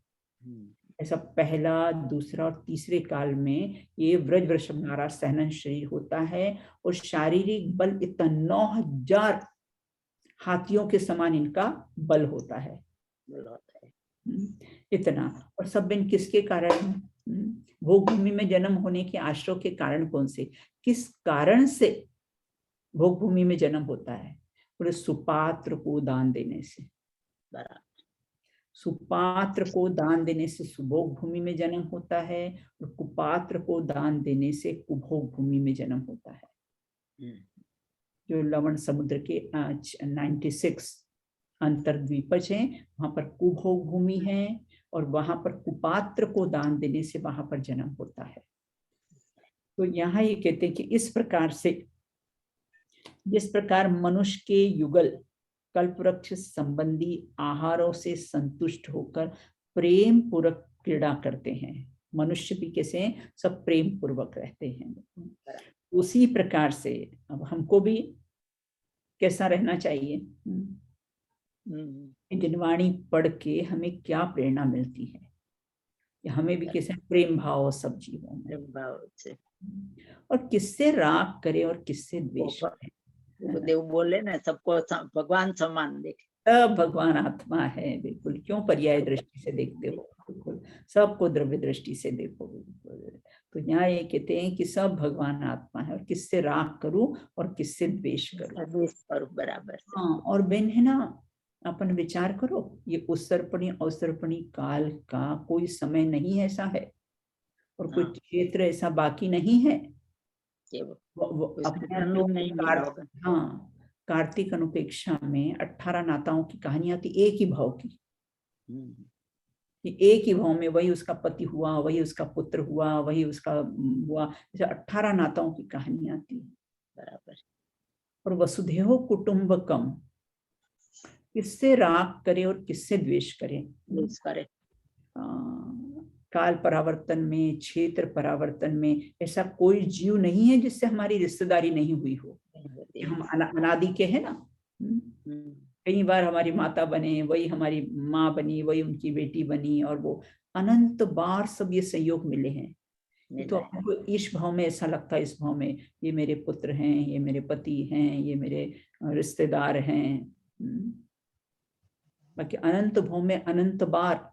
ऐसा पहला, दूसरा और तीसरे काल में ये व्रज वृषभ नाराज सहनन शरीर होता है। और शारीरिक बल इतना 9000 हाथियों के समान इनका बल होता है, इतना। और सब इन किसके कारण, भोग भूमि में जन्म होने के आश्रय के कारण कौन से, किस कारण से भोग भूमि में जन्म होता है, बोले सुपात्र को दान देने से। सुपात्र को दान देने से सुभोग भूमि में जन्म होता है, और कुपात्र को दान देने से कुभोग भूमि में जन्म होता है। जो लवण समुद्र के 96 अंतर्द्वीपज हैं, वहां पर कुभोग भूमि है, और वहां पर कुपात्र को दान देने से वहां पर जन्म होता है। तो यहाँ ये कहते हैं कि इस प्रकार से, जिस प्रकार मनुष्य के युगल कल्पवृक्ष संबंधी आहारों से संतुष्ट होकर प्रेम पूर्वक क्रीड़ा करते हैं, मनुष्य भी कैसे सब प्रेम पूर्वक रहते हैं, उसी प्रकार से अब हमको भी कैसा रहना चाहिए। जिनवाणी पढ़ के हमें क्या प्रेरणा मिलती है, हमें भी कैसे प्रेम भाव सब जीवों में, और किससे राग करे और किससे द्वेष करे। देव बोले ना, सबको भगवान समान देखे, सब भगवान आत्मा है, बिल्कुल। क्यों पर्याय दृष्टि से देखते हो, बिल्कुल सबको द्रव्य दृष्टि से देखो, बिल्कुल। तो यहाँ ये कहते हैं कि सब भगवान आत्मा है, और किससे राग करूं और किससे द्वेष करूं, बराबर। हाँ। और बहन है ना, अपन विचार करो, ये उत्सर्पणी अवसर्पणी काल का कोई समय नहीं ऐसा है और कोई हाँ, क्षेत्र ऐसा बाकी नहीं है। कि वो उसको अपने आप जन्म नहीं मिला होगा। हाँ, कार्तिक अनुपेक्षा में 18 नाताओं की कहानियां थी, एक ही भाव की, हम्म, कि एक ही भाव में वही उसका पति हुआ, वही उसका पुत्र हुआ, वही उसका हुआ, जैसे 18 नाताओं की कहानियां थी। बराबर। और वसुधैव कुटुंबकम, किससे राग करे और किससे द्वेष करे। यूज करे। आ, काल परावर्तन में, क्षेत्र परावर्तन में ऐसा कोई जीव नहीं है जिससे हमारी रिश्तेदारी नहीं हुई हो। होती हम है। अनादि के हैं ना। हम्म, कई बार हमारी माता बने, वही हमारी माँ बनी, वही उनकी बेटी बनी, और वो अनंत बार सब ये संयोग मिले हैं। तो मिला है। हमको इस भाव में ऐसा लगता है, इस भाव में ये मेरे पुत्र हैं, ये मेरे पति हैं, ये मेरे रिश्तेदार हैं। बाकी अनंत भाव में अनंत बार।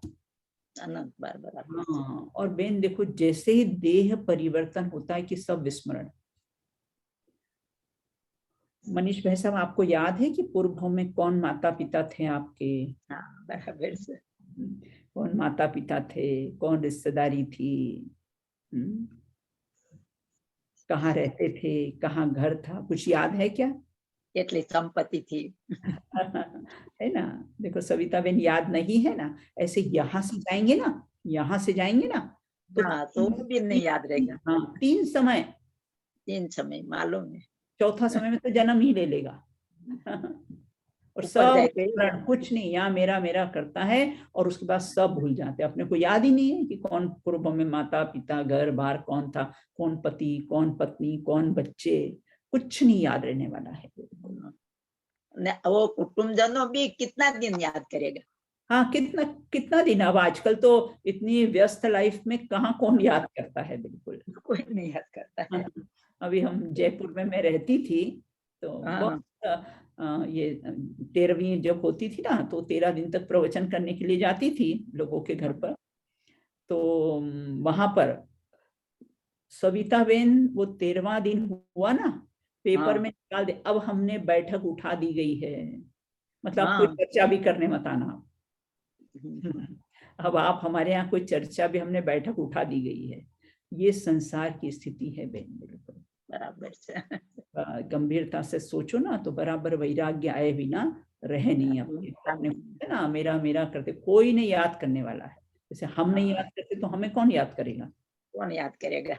अनंत बार बराबर से। हाँ, और बेन देखो, जैसे ही देह परिवर्तन होता है कि सब विस्मरण। मनीष भाई साहब, आपको याद है कि पूर्व भाव में कौन माता पिता थे आपके? हाँ, बराबर से। कौन माता पिता थे, कौन रिश्तेदारी थी, कहाँ रहते थे, कहाँ घर था, कुछ याद है क्या? કેટલી संपत्ति थी। है ना। देखो सविता बेन, याद नहीं है ना। ऐसे यहाँ से जाएंगे ना, यहाँ से जाएंगे ना, तो हाँ, तो वो भी नहीं याद रहेगा। हाँ, 3 समय, 3 समय मालूम है। चौथा समय में तो जन्म ही ले लेगा। और ऊपर सब जाके कुछ नहीं, यहाँ मेरा मेरा करता है, और उसके बाद सब भूल जाते हैं। अपने को याद ही नहीं है कि कौन पूर्व में माता पिता, घर बार कौन था, कौन पति, कौन पत्नी, कौन बच्चे, कुछ नहीं याद रहने वाला है। वो कुटुंबजनों भी कितना दिन याद करेगा। हाँ, कितना कितना दिन। अब आजकल तो इतनी व्यस्त लाइफ में कहाँ कौन याद करता है, बिल्कुल। कोई नहीं याद करता है। अभी हम जयपुर में मैं रहती थी, तो हाँ, बहुत ये 13वीं जब होती थी ना, तो 13 दिन तक प्रवचन करने के लिए जाती थी लोगों के घर पर। तो वहां पर सविता बेन, वो 13वां दिन हुआ ना, पेपर में हाँ, निकाल दे, अब हमने बैठक उठा दी गई है, मतलब कोई हाँ। चर्चा भी करने मत आना। अब आप हमारे यहाँ कोई चर्चा भी, हमने बैठक उठा दी गई है। ये संसार की स्थिति है बेन, बिल्कुल। बराबर से। गंभीरता से सोचो ना, तो बराबर वैराग्य आए बिना रहे नहीं। अपने है ना, मेरा मेरा करते कोई नहीं याद करने वाला है। जैसे हम नहीं हाँ, याद करते तो हमें कौन याद करेगा? कौन याद करेगा।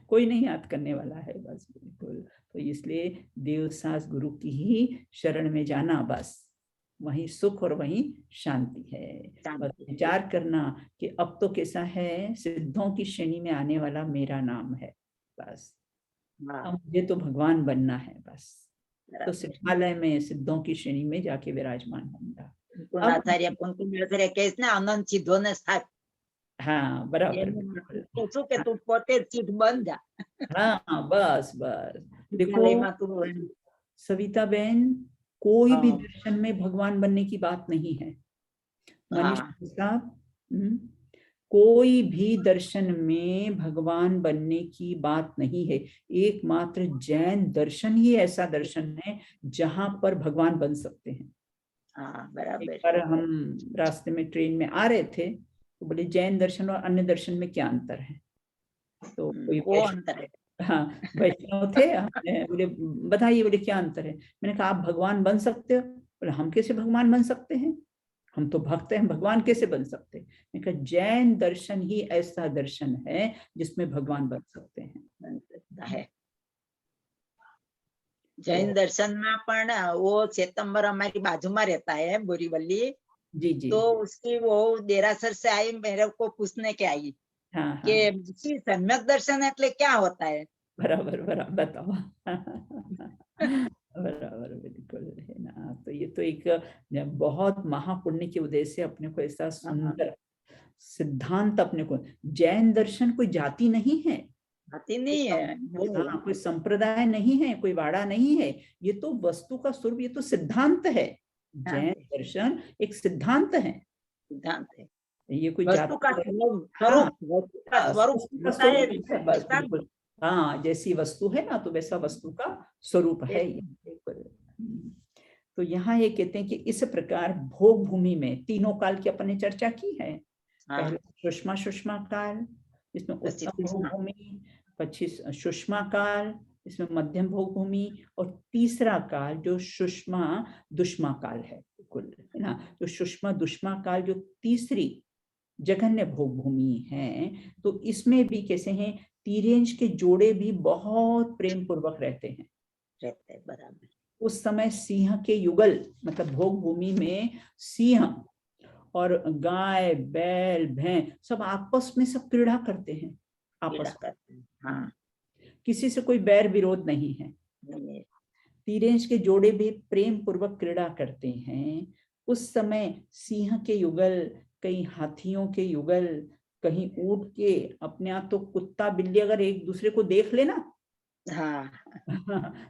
कोई नहीं याद करने वाला है, बस बिल्कुल। तो इसलिए देव सास गुरु की ही शरण में जाना, बस वहीं सुख और वहीं शांति है। बस शांति। विचार करना कि अब तो कैसा है, सिद्धों की श्रेणी में आने वाला मेरा नाम है, बस। अब हाँ, मुझे तो भगवान बनना है, बस। तो बराबर। सिद्धालय में सिद्धों की श्रेणी में जाके विराजमान होऊंगा। अब कुंकुमाचार्य कुंकुमाचार्य कहते ने अनंत सिद्धों ने साथ। हाँ, बराबर, એનું बिल्कुल। તો શું કે તું પોતે જ સિદ્ધ બન જા। हाँ, बस बस। देखो વિદ્યાલયમાં તું सविता बहन, कोई भी हाँ, दर्शन में भगवान बनने की बात नहीं है। मनीष हाँ, साहब, कोई भी दर्शन में भगवान बनने की बात नहीं है। एकमात्र जैन दर्शन ही ऐसा दर्शन है जहां पर भगवान बन सकते हैं। हाँ, एक बराबर। बार हम रास्ते में ट्रेन में आ रहे थे, तो बोले जैन दर्शन और अन्य दर्शन में क्या अंतर है? तो कोई वो अंतर है। हाँ, वैष्णव थे, हमने बोले बताइए, बोले क्या अंतर है? मैंने कहा आप भगवान बन सकते हो? बोले हम कैसे भगवान बन सकते हैं, हम तो भक्त हैं, भगवान कैसे बन सकते हैं? मैंने कहा जैन दर्शन ही ऐसा दर्शन है जिसमें भगवान बन सकते हैं। बन सकता है। जैन तो दर्शन में पण वो श्वेतंबर हमारी बाजू में रहता है बोरीवली। जी जी, तो उसकी वो देरासर से आई, मेरे को पूछने के आई हाँ हाँ, कि जी सम्यक दर्शन એટલે क्या होता है। बराबर बराबर, बताओ। बराबर, बिल्कुल, है ना। तो ये तो एक बहुत महापुण्य की उदय से अपने को ऐसा हाँ, सुंदर सिद्धांत, अपने को जैन दर्शन कोई जाति नहीं है, आती नहीं है वो। हाँ, कोई संप्रदाय नहीं है, कोई वाड़ा नहीं है। ये तो वस्तु का स्वरूप, ये तो सिद्धांत है। जैन सिद्धांत है। दर्शन एक सिद्धांत है, सिद्धांत है। ये कोई वस्तु का जाति। स्वरूप हाँ, स्वरूप वस्तु का बस स्वरूप वस्तु का होता है स्वरूप है, बस सिद्धांत। बिल्कुल। हाँ, जैसी वस्तु है ना, तो वैसा वस्तु का स्वरूप है ये, एक बिल्कुल। तो यहाँ ये कहते हैं कि इस प्रकार भोग भूमि में तीनों काल की अपन ने चर्चा की है। हाँ पहले सुषमा सुषमा काल, इसमें पश्चिम उत्तम भोग हाँ, भूमि, 25 सुषमा काल, इसमें मध्यम भोग भूमि, और तीसरा काल जो सुषमा दुष्मा काल है कुल, है ना। तो सुषमा दुष्मा काल जो तीसरी जघन्य भोग भूमि है, तो इसमें भी कैसे हैं, तिर्यंश के जोड़े भी बहुत प्रेम पूर्वक रहते हैं। रहते हैं, बराबर। उस समय सिंह के युगल, मतलब भोग भूमि में सिंह और गाय बैल भैंस सब आपस में सब क्रीड़ा करते हैं, पीड़ा आपस करते हैं, में। हाँ किसी से कोई बैर विरोध नहीं है। नहीं है, तिर्यंश के जोड़े भी प्रेम पूर्वक क्रीड़ा करते हैं। उस समय सिंह के युगल, कहीं हाथियों के युगल, कहीं ऊंट के, अपने आप तो कुत्ता बिल्ली अगर एक दूसरे को देख लेना हाँ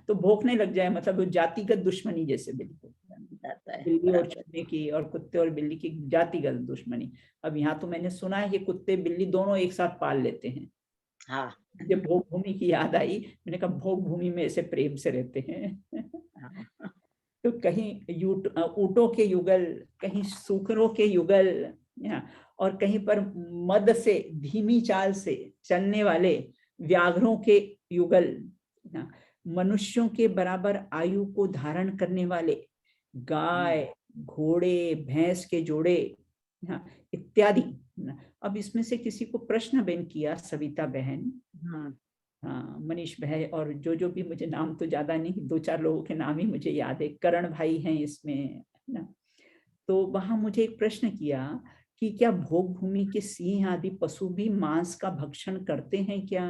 तो भौंकने लग जाए, मतलब वो जातिगत दुश्मनी जैसे, बिल्कुल जाता है, बिल्ली और बराबर। चूहे की और कुत्ते और बिल्ली की जातिगत दुश्मनी। अब यहाँ तो मैंने सुना है कि कुत्ते बिल्ली दोनों एक साथ पाल लेते हैं। हाँ जब भोग भूमि की याद आई, मैंने कहा भोग भूमि में ऐसे प्रेम से रहते हैं। हाँ तो कहीं ऊँटों के युगल, कहीं सूकरों के युगल, और कहीं पर मद से धीमी चाल से चलने वाले व्याघ्रों के युगल, मनुष्यों के बराबर आयु को धारण करने वाले गाय घोड़े भैंस के जोड़े, इत्यादि। अब इसमें से किसी को प्रश्न बेन किया, सविता बहन, हाँ हाँ मनीष भाई, और जो भी, मुझे नाम तो ज्यादा नहीं, 2-4 लोगों के नाम ही मुझे याद है, करण भाई हैं इसमें, है ना। तो वहां मुझे एक प्रश्न किया कि क्या भोग भूमि के सिंह आदि पशु भी मांस का भक्षण करते हैं क्या?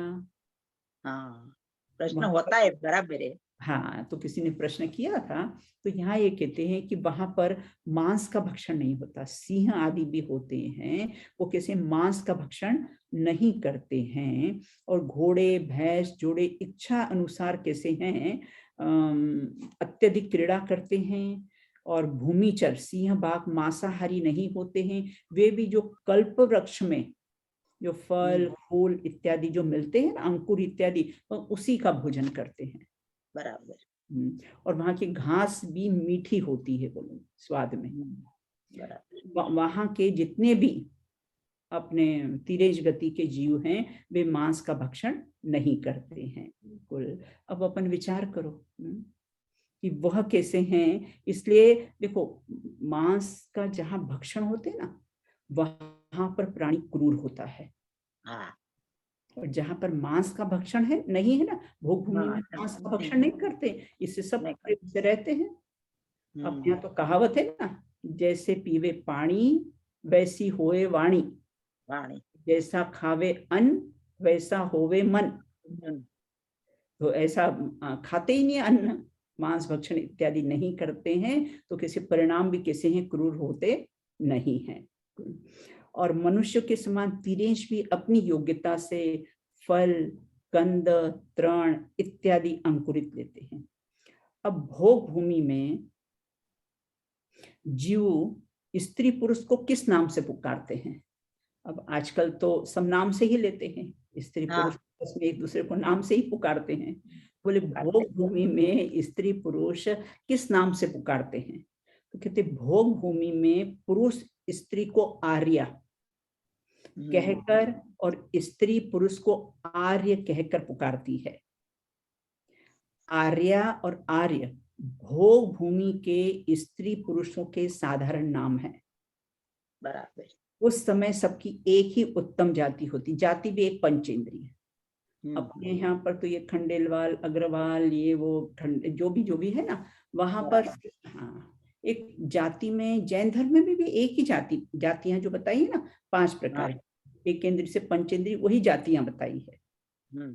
हाँ, प्रश्न वहां होता है, बराबर है। हाँ, तो किसी ने प्रश्न किया था। तो यहाँ ये कहते हैं कि वहां पर मांस का भक्षण नहीं होता, सिंह आदि भी होते हैं, वो कैसे मांस का भक्षण नहीं करते हैं। और घोड़े भैंस जोड़े इच्छा अनुसार कैसे हैं, अत्यधिक क्रीड़ा करते हैं। और भूमिचर सिंह बाघ मांसाहारी नहीं होते हैं, वे भी जो कल्प वृक्ष में जो फल फूल इत्यादि जो मिलते हैं, अंकुर इत्यादि, उसी का भोजन करते हैं। बराबर। और वहां की घास भी मीठी होती है, बोलो स्वाद में। बराबर। वहां के जितने भी अपने तिरेज गति के जीव हैं, वे मांस का भक्षण नहीं करते हैं, बिल्कुल। अब अपन विचार करो कि वह कैसे हैं। इसलिए देखो, मांस का जहां भक्षण होते हैं ना, वहां पर प्राणी क्रूर होता है। हाँ और जहां पर मांस का भक्षण है नहीं है ना, भोग भूमि में हाँ, मांस का नहीं भक्षण नहीं करते, इससे सब नहीं प्रेम से रहते हैं। अपने यहाँ तो कहावत है ना, जैसे पीवे पानी वैसी होए वाणी, वाणी। जैसा खावे अन्न वैसा होवे मन। तो ऐसा खाते ही नहीं अन्न, मांस भक्षण इत्यादि नहीं करते हैं, तो कैसे परिणाम भी कैसे हैं, क्रूर होते नहीं हैं। और मनुष्य के समान तिरेंश भी अपनी योग्यता से फल कंद तृण इत्यादि अंकुरित लेते हैं। अब भोग भूमि में जीव स्त्री पुरुष को किस नाम से पुकारते हैं? अब आजकल तो सब नाम से ही लेते हैं, स्त्री हाँ पुरुष में एक दूसरे को नाम से ही पुकारते हैं। बोले पुकारते भोग भूमि में स्त्री पुरुष किस नाम से पुकारते हैं? तो कहते भोग भूमि में पुरुष स्त्री को आर्या कहकर और स्त्री पुरुष को आर्य कहकर पुकारती है। आर्या और आर्य भोग भूमि के स्त्री पुरुषों के साधारण नाम है। बराबर। उस समय सबकी एक ही उत्तम जाति होती, जाति भी एक पंचेंद्रिय है। अपने यहाँ पर तो ये खंडेलवाल अग्रवाल ये वो जो भी है ना, वहां पर हाँ एक जाति में, जैन धर्म में भी एक ही जातियां जो बताई है ना, 5 प्रकार हाँ एक केंद्र से पंचेंद्रिय, वही जातियां बताई है।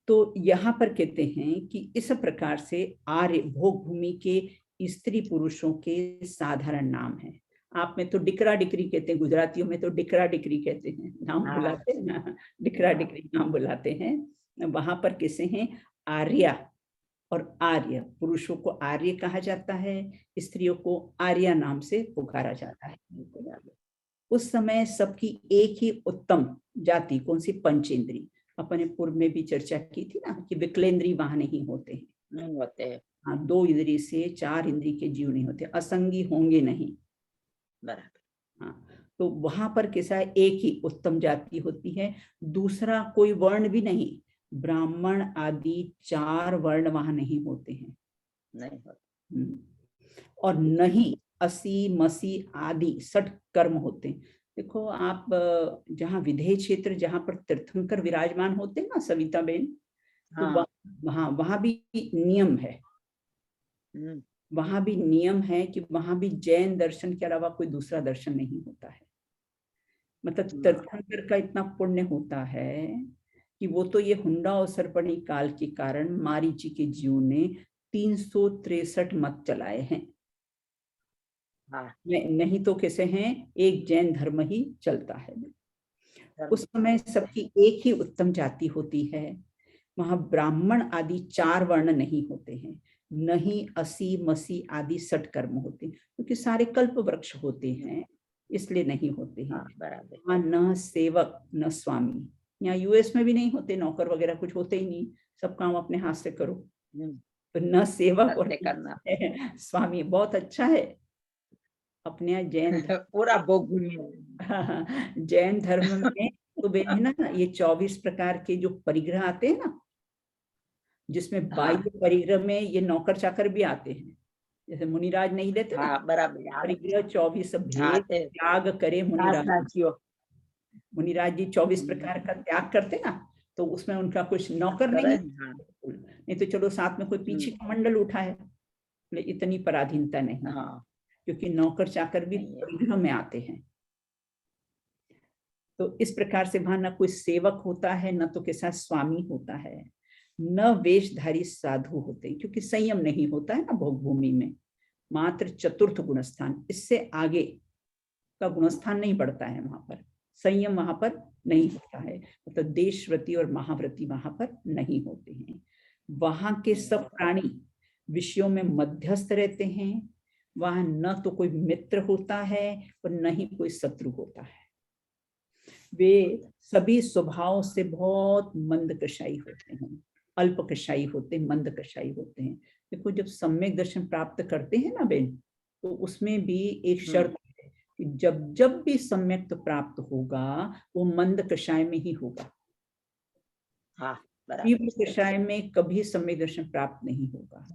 तो यहाँ पर कहते हैं कि इस प्रकार से आर्य भोग भूमि के स्त्री पुरुषों के साधारण नाम है। आप में तो डिकरा डिकरी कहते हैं, गुजरातियों में तो डिकरा डिकरी कहते हैं, नाम बुलाते हैं ना, डिकरा डिकरी नाम बुलाते हैं। वहां पर कैसे हैं, आर्या और आर्य, पुरुषों को आर्य कहा जाता है, स्त्रियों को आर्या नाम से पुकारा जाता है। उस समय सबकी एक ही उत्तम जाति कौन सी, पंचेंद्री। अपने पूर्व में भी चर्चा की थी ना कि विकलेंद्री वहां नहीं होते हैं। नहीं होते हैं। हाँ, 2 इंद्रिय से 4 इंद्रिय के जीव नहीं होते, असंगी होंगे नहीं। बराबर। हाँ, तो वहां पर कैसा है, एक ही उत्तम जाति होती है, दूसरा कोई वर्ण भी नहीं, ब्राह्मण आदि 4 वर्ण वहां नहीं होते हैं। नहीं होता। और नहीं असी मसी आदि सठ कर्म होते हैं। देखो आप जहाँ विधेय क्षेत्र, जहाँ पर तीर्थंकर विराजमान होते हैं ना सविता बेन, तो हाँ। वहां भी नियम है, वहां भी नियम है कि वहां भी जैन दर्शन के अलावा कोई दूसरा दर्शन नहीं होता है। मतलब तीर्थंकर का इतना पुण्य होता है कि वो तो ये हुंडा और सरपणी काल के कारण मारीची के जीव ने 363 मत चलाए हैं। हाँ। नहीं तो कैसे हैं, एक जैन धर्म ही चलता है। उस समय सबकी एक ही उत्तम जाति होती है, वहां ब्राह्मण आदि 4 वर्ण नहीं होते हैं, नहीं असी मसी आदि सठ कर्म होते हैं, क्योंकि सारे कल्प वृक्ष होते हैं, इसलिए नहीं होते हैं। बराबर। वहां न सेवक न स्वामी, यहाँ यूएस में भी नहीं होते, नौकर वगैरह कुछ होते ही नहीं, सब काम अपने हाथ से करो। तो न सेवक और करना स्वामी, बहुत अच्छा है। अपने यहाँ जैन पूरा भोग जैन धर्म में तो है ना, ये 24 प्रकार के जो परिग्रह आते हैं ना, जिसमें बाह्य परिग्रह में ये नौकर चाकर भी आते हैं, जैसे मुनिराज नहीं लेते ना, बराबर। परिग्रह 24 भेद त्याग करे मुनिराज। मुनिराज जी 24 प्रकार का त्याग करते ना, तो उसमें उनका कुछ नौकर नहीं, नहीं तो चलो साथ में कोई पीछे का मंडल उठा है, इतनी पराधीनता नहीं, क्योंकि नौकर चाकर भी परिग्रह में आते हैं। तो इस प्रकार से वहां न कोई सेवक होता है, न तो कैसा स्वामी होता है, न वेशधारी साधु होते हैं, क्योंकि संयम नहीं होता है ना भोग भूमि में। मात्र चतुर्थ गुणस्थान, इससे आगे का गुणस्थान नहीं बढ़ता है वहां पर, संयम वहां पर नहीं होता है, मतलब देशव्रती और महाव्रती वहां पर नहीं होते हैं। वहां के सब प्राणी विषयों में मध्यस्थ रहते हैं, वहां न तो कोई मित्र होता है और न ही कोई शत्रु होता है। वे सभी स्वभाव से बहुत मंद कषाई होते हैं, अल्प कषाई होते हैं, मंद कषाई होते हैं। देखो जब सम्यक दर्शन प्राप्त करते हैं ना बेन, तो उसमें भी एक शर्त है कि जब जब भी सम्यक प्राप्त होगा वो मंद कषाय में ही होगा। तीव्र कषाय में कभी सम्यक दर्शन प्राप्त नहीं होगा।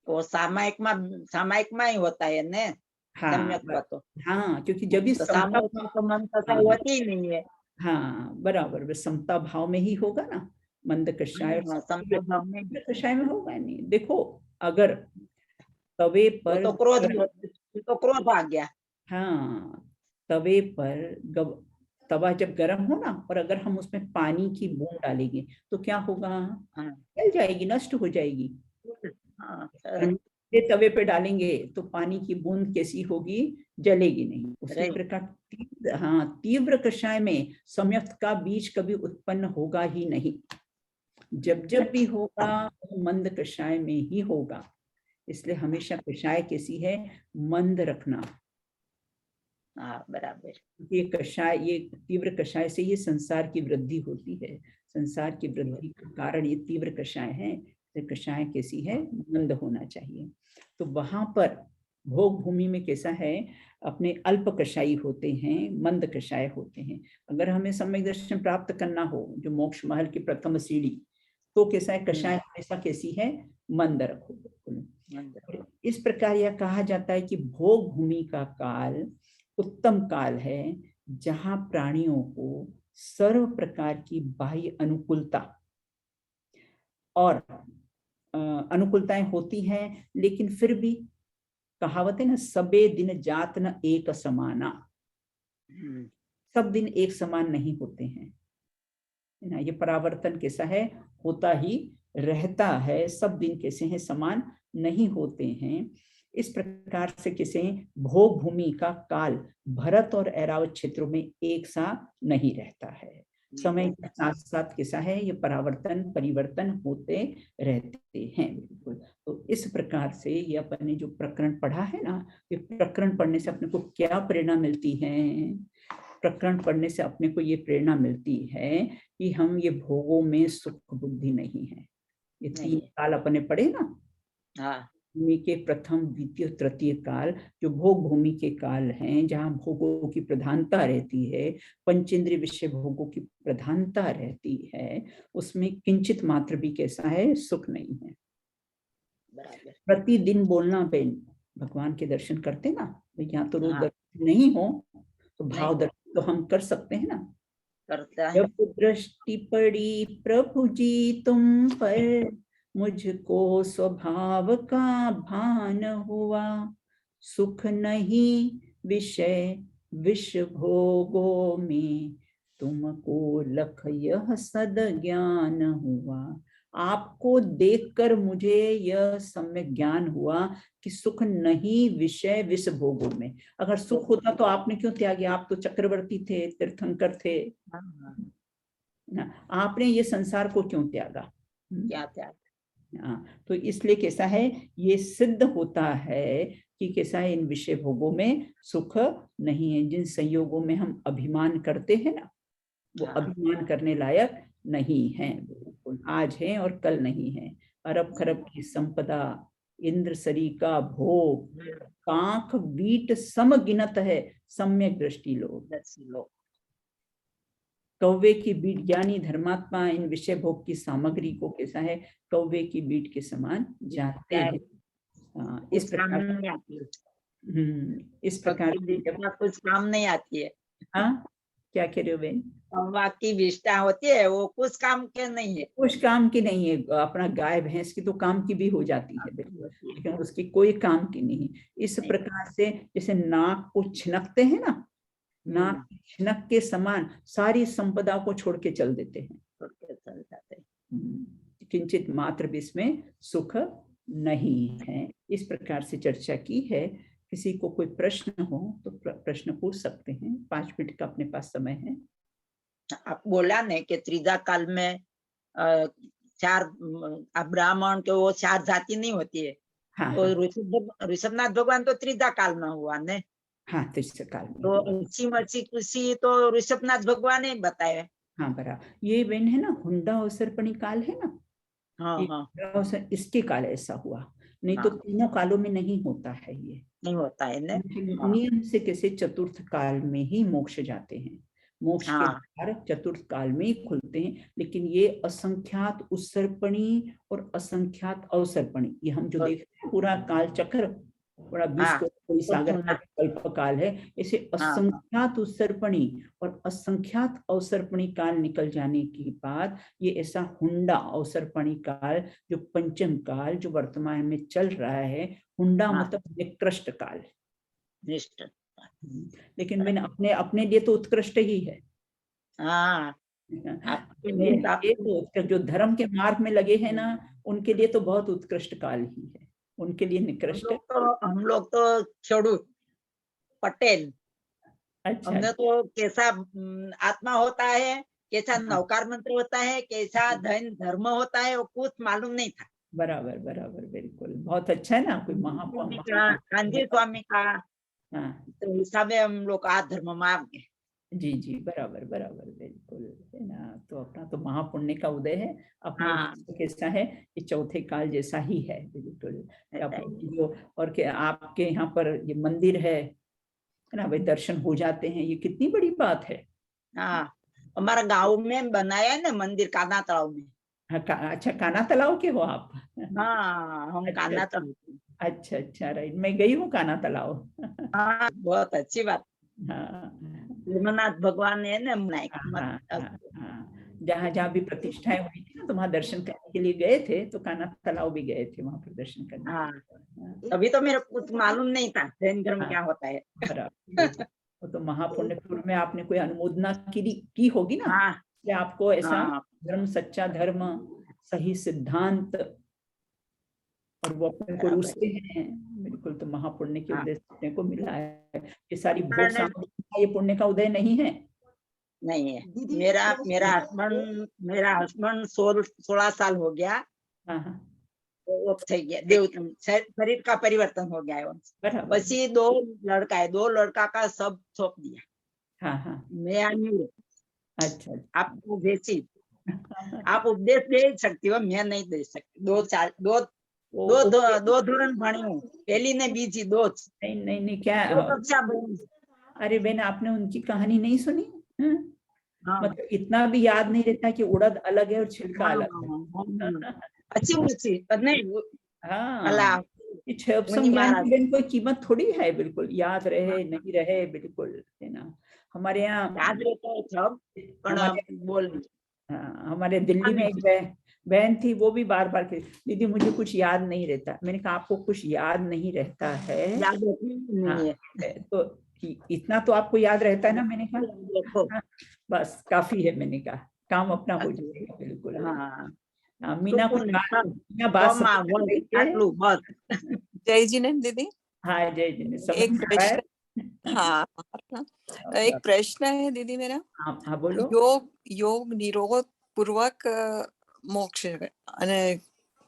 वो सामायिक में ही होता है ना। हाँ, क्योंकि जब भी समता होती ही नहीं है। हाँ बराबर, वे समता भाव में ही होगा ना, मंद कषाय कषाय में होगा नहीं। देखो अगर तवे पर तो क्रोध आ गया। हाँ, तवे पर तवा जब गर्म हो ना, और अगर हम उसमें पानी की बूंद डालेंगे तो क्या होगा, जल जाएगी, नष्ट हो जाएगी। तवे पे डालेंगे तो पानी की बूंद कैसी होगी, जलेगी नहीं। उसी प्रकार तीव्र कषाय में सम्यक का बीज कभी उत्पन्न होगा ही नहीं। जब जब भी होगा वो मंद कषाय में ही होगा। इसलिए हमेशा कषाय कैसी है, मंद रखना। बराबर। ये कषाय, ये तीव्र कषाय से ये संसार की वृद्धि होती है, संसार की वृद्धि का कारण ये तीव्र कषाय है। कषाय कैसी है, मंद होना चाहिए। तो वहां पर भोग भूमि में कैसा है, अपने अल्प कषाई होते हैं, मंद कषाय होते हैं। अगर हमें सम्यक दर्शन प्राप्त करना हो, जो मोक्ष महल की प्रथम सीढ़ी, तो कैसा है, कषाय हमेशा कैसी है, मंद रखो बिल्कुल। इस प्रकार यह कहा जाता है कि भोग भूमि का काल उत्तम काल है, जहां प्राणियों को सर्व प्रकार की बाह्य अनुकूलता और अनुकूलताएं होती हैं, लेकिन फिर भी कहावत है ना, सबे दिन जात न एक समाना, सब दिन एक समान नहीं होते हैं ना। ये परावर्तन कैसा है, होता ही रहता है, सब दिन कैसे हैं, समान नहीं होते हैं। इस प्रकार से किसे भोग भूमि का काल भरत और ऐरावत क्षेत्रों में एक सा नहीं रहता है, समय के साथ साथ कैसा है, ये परावर्तन परिवर्तन होते रहते हैं बिल्कुल। तो इस प्रकार से ये अपन ने जो प्रकरण पढ़ा है ना, ये प्रकरण पढ़ने से अपने को क्या प्रेरणा मिलती है, प्रकरण पढ़ने से अपने को ये प्रेरणा मिलती है कि हम ये भोगों में सुख बुद्धि नहीं है। ये 3 काल अपने पढ़े ना, हाँ भूमि के प्रथम द्वितीय तृतीय काल जो भोग भूमि के काल हैं, जहाँ भोगों की प्रधानता रहती है, पंचेंद्रिय विषय भोगों की प्रधानता रहती है, उसमें किंचित मात्र भी कैसा है, सुख नहीं है। बराबर। प्रतिदिन बोलना बहन, भगवान के दर्शन करते ना, यहाँ तो रोज हाँ दर्शन नहीं हो तो नहीं भाव हो दर्शन तो हम कर सकते हैं ना। करता है। जब दृष्टि पड़ी प्रभु जी तुम पर, मुझको स्वभाव का भान हुआ, सुख नहीं विषय विष भोगों में, तुमको लख यह सद ज्ञान हुआ। आपको देखकर मुझे यह सम्यक ज्ञान हुआ कि सुख नहीं विषय विष भोगों में। अगर सुख होता तो आपने क्यों त्यागे, आप तो चक्रवर्ती थे, तीर्थंकर थे हाँ ना, आपने ये संसार को क्यों त्यागा। क्या त्याग। हाँ, तो इसलिए कैसा है, ये सिद्ध होता है कि कैसा है, इन विषय भोगों में सुख नहीं है। जिन संयोगों में हम अभिमान करते हैं ना, वो हाँ अभिमान करने लायक नहीं है, बिल्कुल आज है और कल नहीं है। अरब खरब की संपदा, इंद्र सरी का भोग, कांख बीट सम गिनत है, सम्यक दृष्टि लोग। लोग कौवे की बीट, ज्ञानी धर्मात्मा इन विषय भोग की सामग्री को कैसा है, कौवे की बीट के समान जानते क्या हैं। इस कुछ काम प्रकार, नहीं आती है। इस प्रकार भक्ति से जब, विष्ठा कुछ काम नहीं आती है। हाँ क्या कह रहे हो बहन, बाकी विष्ठा होती है वो कुछ काम के नहीं है। कुछ काम की नहीं है, अपना गाय भैंस की तो काम की भी हो जाती है बिल्कुल, लेकिन उसकी कोई काम की नहीं। इस नहीं। प्रकार से जैसे नाक को छिनकते हैं ना, नाक की छिनक के समान सारी संपदा को छोड़ के चल देते हैं। छोड़ के चल जाते हैं। किंचित मात्र भी इसमें सुख नहीं है। इस प्रकार से चर्चा की है। किसी को कोई प्रश्न हो तो प्रश्न पूछ सकते हैं, 5 मिनट का अपने पास समय है। आप बोला ने कि त्रिजा काल में चार ब्राह्मण के वो चार जाति नहीं होती है। हाँ तो हाँ ऋषभनाथ भगवान तो त्रिजा काल में हुआ ने। हाँ, तीसरे काल में तो हुआ। अच्छी मर्ची खुशी तो ऋषभनाथ भगवान ने बताया। हाँ बराबर, ये बेन है ना, हुंडा अवसर्पणी काल है ना, हाँ ये हाँ हुंडा अवसर इसके काल ऐसा हुआ, नहीं तो हाँ तीनों कालों में नहीं होता है ये। नहीं होता है ने। हाँ नियम से कैसे चतुर्थ काल में ही मोक्ष जाते हैं, मोक्ष के हाँ द्वार चतुर्थ काल में ही खुलते हैं। लेकिन ये असंख्यात उत्सर्पणी और असंख्यात अवसर्पणी, ये हम जो देख रहे हैं पूरा काल चक्र, पूरा 20 हाँ कोटि सागर का कल्प काल है, ऐसे हाँ असंख्यात उत्सर्पणी और असंख्यात अवसर्पणी काल निकल जाने के बाद ये ऐसा हुंडा अवसर्पणी काल जो पंचम काल जो वर्तमान में चल रहा है, हुंडा हाँ मतलब निकृष्ट काल। निष्ठ। लेकिन मैंने अपने अपने लिए तो उत्कृष्ट ही है। हाँ आपके अपने लिए तो लिए तो उत्कृष्ट, जो धर्म के मार्ग में लगे हैं ना, उनके लिए तो बहुत उत्कृष्ट काल ही है, उनके लिए निकृष्ट। हम लोग तो खेडूत पटेल। अच्छा हमने तो कैसा आत्मा होता है, कैसा हाँ, नौकार मंत्र होता है, कैसा धन धर्म होता है वो कुछ मालूम नहीं था। बराबर बराबर, बिल्कुल बहुत अच्छा है ना, कोई स्वामी का, गांधी स्वामी का हाँ तो हिसाबे हम लोग आ धर्म मार्ग है। जी जी, बराबर बराबर, बिल्कुल है ना। तो अपना तो महापुण्य का उदय है, अपने हाँ तो कैसा है, ये चौथे काल जैसा ही है बिल्कुल। ऐसा अपन ही। जो, और क्या आपके यहाँ पर ये मंदिर है ना भाई, दर्शन हो जाते हैं, ये कितनी बड़ी बात है। हाँ हमारा गांव में बनाया है ना मंदिर कान्हा तालाब में। हाँ अच्छा, कान्हा तालाब के हो आप। हाँ हम अच्छा कान्हा तालाब। अच्छा अच्छा, राइट, मैं गई हूँ कान्हा तालाब। हाँ बहुत अच्छी बात। हाँ जगन्नाथ भगवान ने ना बनाई हाँ हाँ हाँ, जहाँ जहाँ भी प्रतिष्ठाएं हुई थी ना, तो वहाँ दर्शन करने के लिए गए थे, तो कान्हा तालाब भी गए थे वहाँ पर दर्शन करने के हाँ लिए। तभी तो मेरे को कुछ मालूम नहीं था जैन धर्म हाँ क्या होता है। बराबर, वो तो महापुण्यपुर में आपने कोई अनुमोदना की होगी ना, हाँ कि आपको ऐसा हाँ धर्म, सच्चा धर्म, सही सिद्धांत, और वो अपने को बराबर। रूसते हैं, बिल्कुल। तो महापुण्य के हाँ उदय से अपने को मिला है। ये सारी भोग सामग्री का ये पुण्य का उदय नहीं है। नहीं है। मेरा हस्बैंड 16 साल हो गया। हाँ हाँ वो થઈ ગયા देव शरीर का परिवर्तन हो गया है उनसे। बराबर, પછી 2 लड़का है, 2 लड़का का सब सौंप दिया। हाँ हाँ मैं आई हूँ अच्छा आपको जैसी अच्छा। आप उपदेश दे सकती हो, मैं नहीं दे सकती। 2 साल 2 दो ધોરણ ભણ્યું, પહેલી ને બીજી દો જ. नहीं क्या, दो कक्षा भणी. अरे बहन आपने उनकी कहानी नहीं सुनी? हाँ. मतलब इतना भी याद नहीं रहता कि उड़द अलग है और छिलका हाँ, अलग है। अच्छी नहीं. हाँ, ये छेपसम ज्ञान की बहन कोई कीमत थोड़ी है, बिल्कुल याद रहे नहीं रहे, बिल्कुल है ना। हमारे यहाँ याद रहता है सब, बोल हमारे दिल्ली में एक बहन थी, वो भी बार बार कहती, दीदी मुझे कुछ याद नहीं रहता। मैंने कहा आपको कुछ याद नहीं रहता है? याद नहीं है। तो इतना तो आपको याद रहता है ना। मैंने कहा बस काफी है, मैंने कहा काम अपना हो जाएगा, बिल्कुल। मीना कुछ बात जय जी ने दीदी। हाँ जय जी ने। एक प्रश्न, हाँ एक प्रश्न है दीदी मेरा। हाँ बोलो। योग निरोध पूर्वक मोक्ष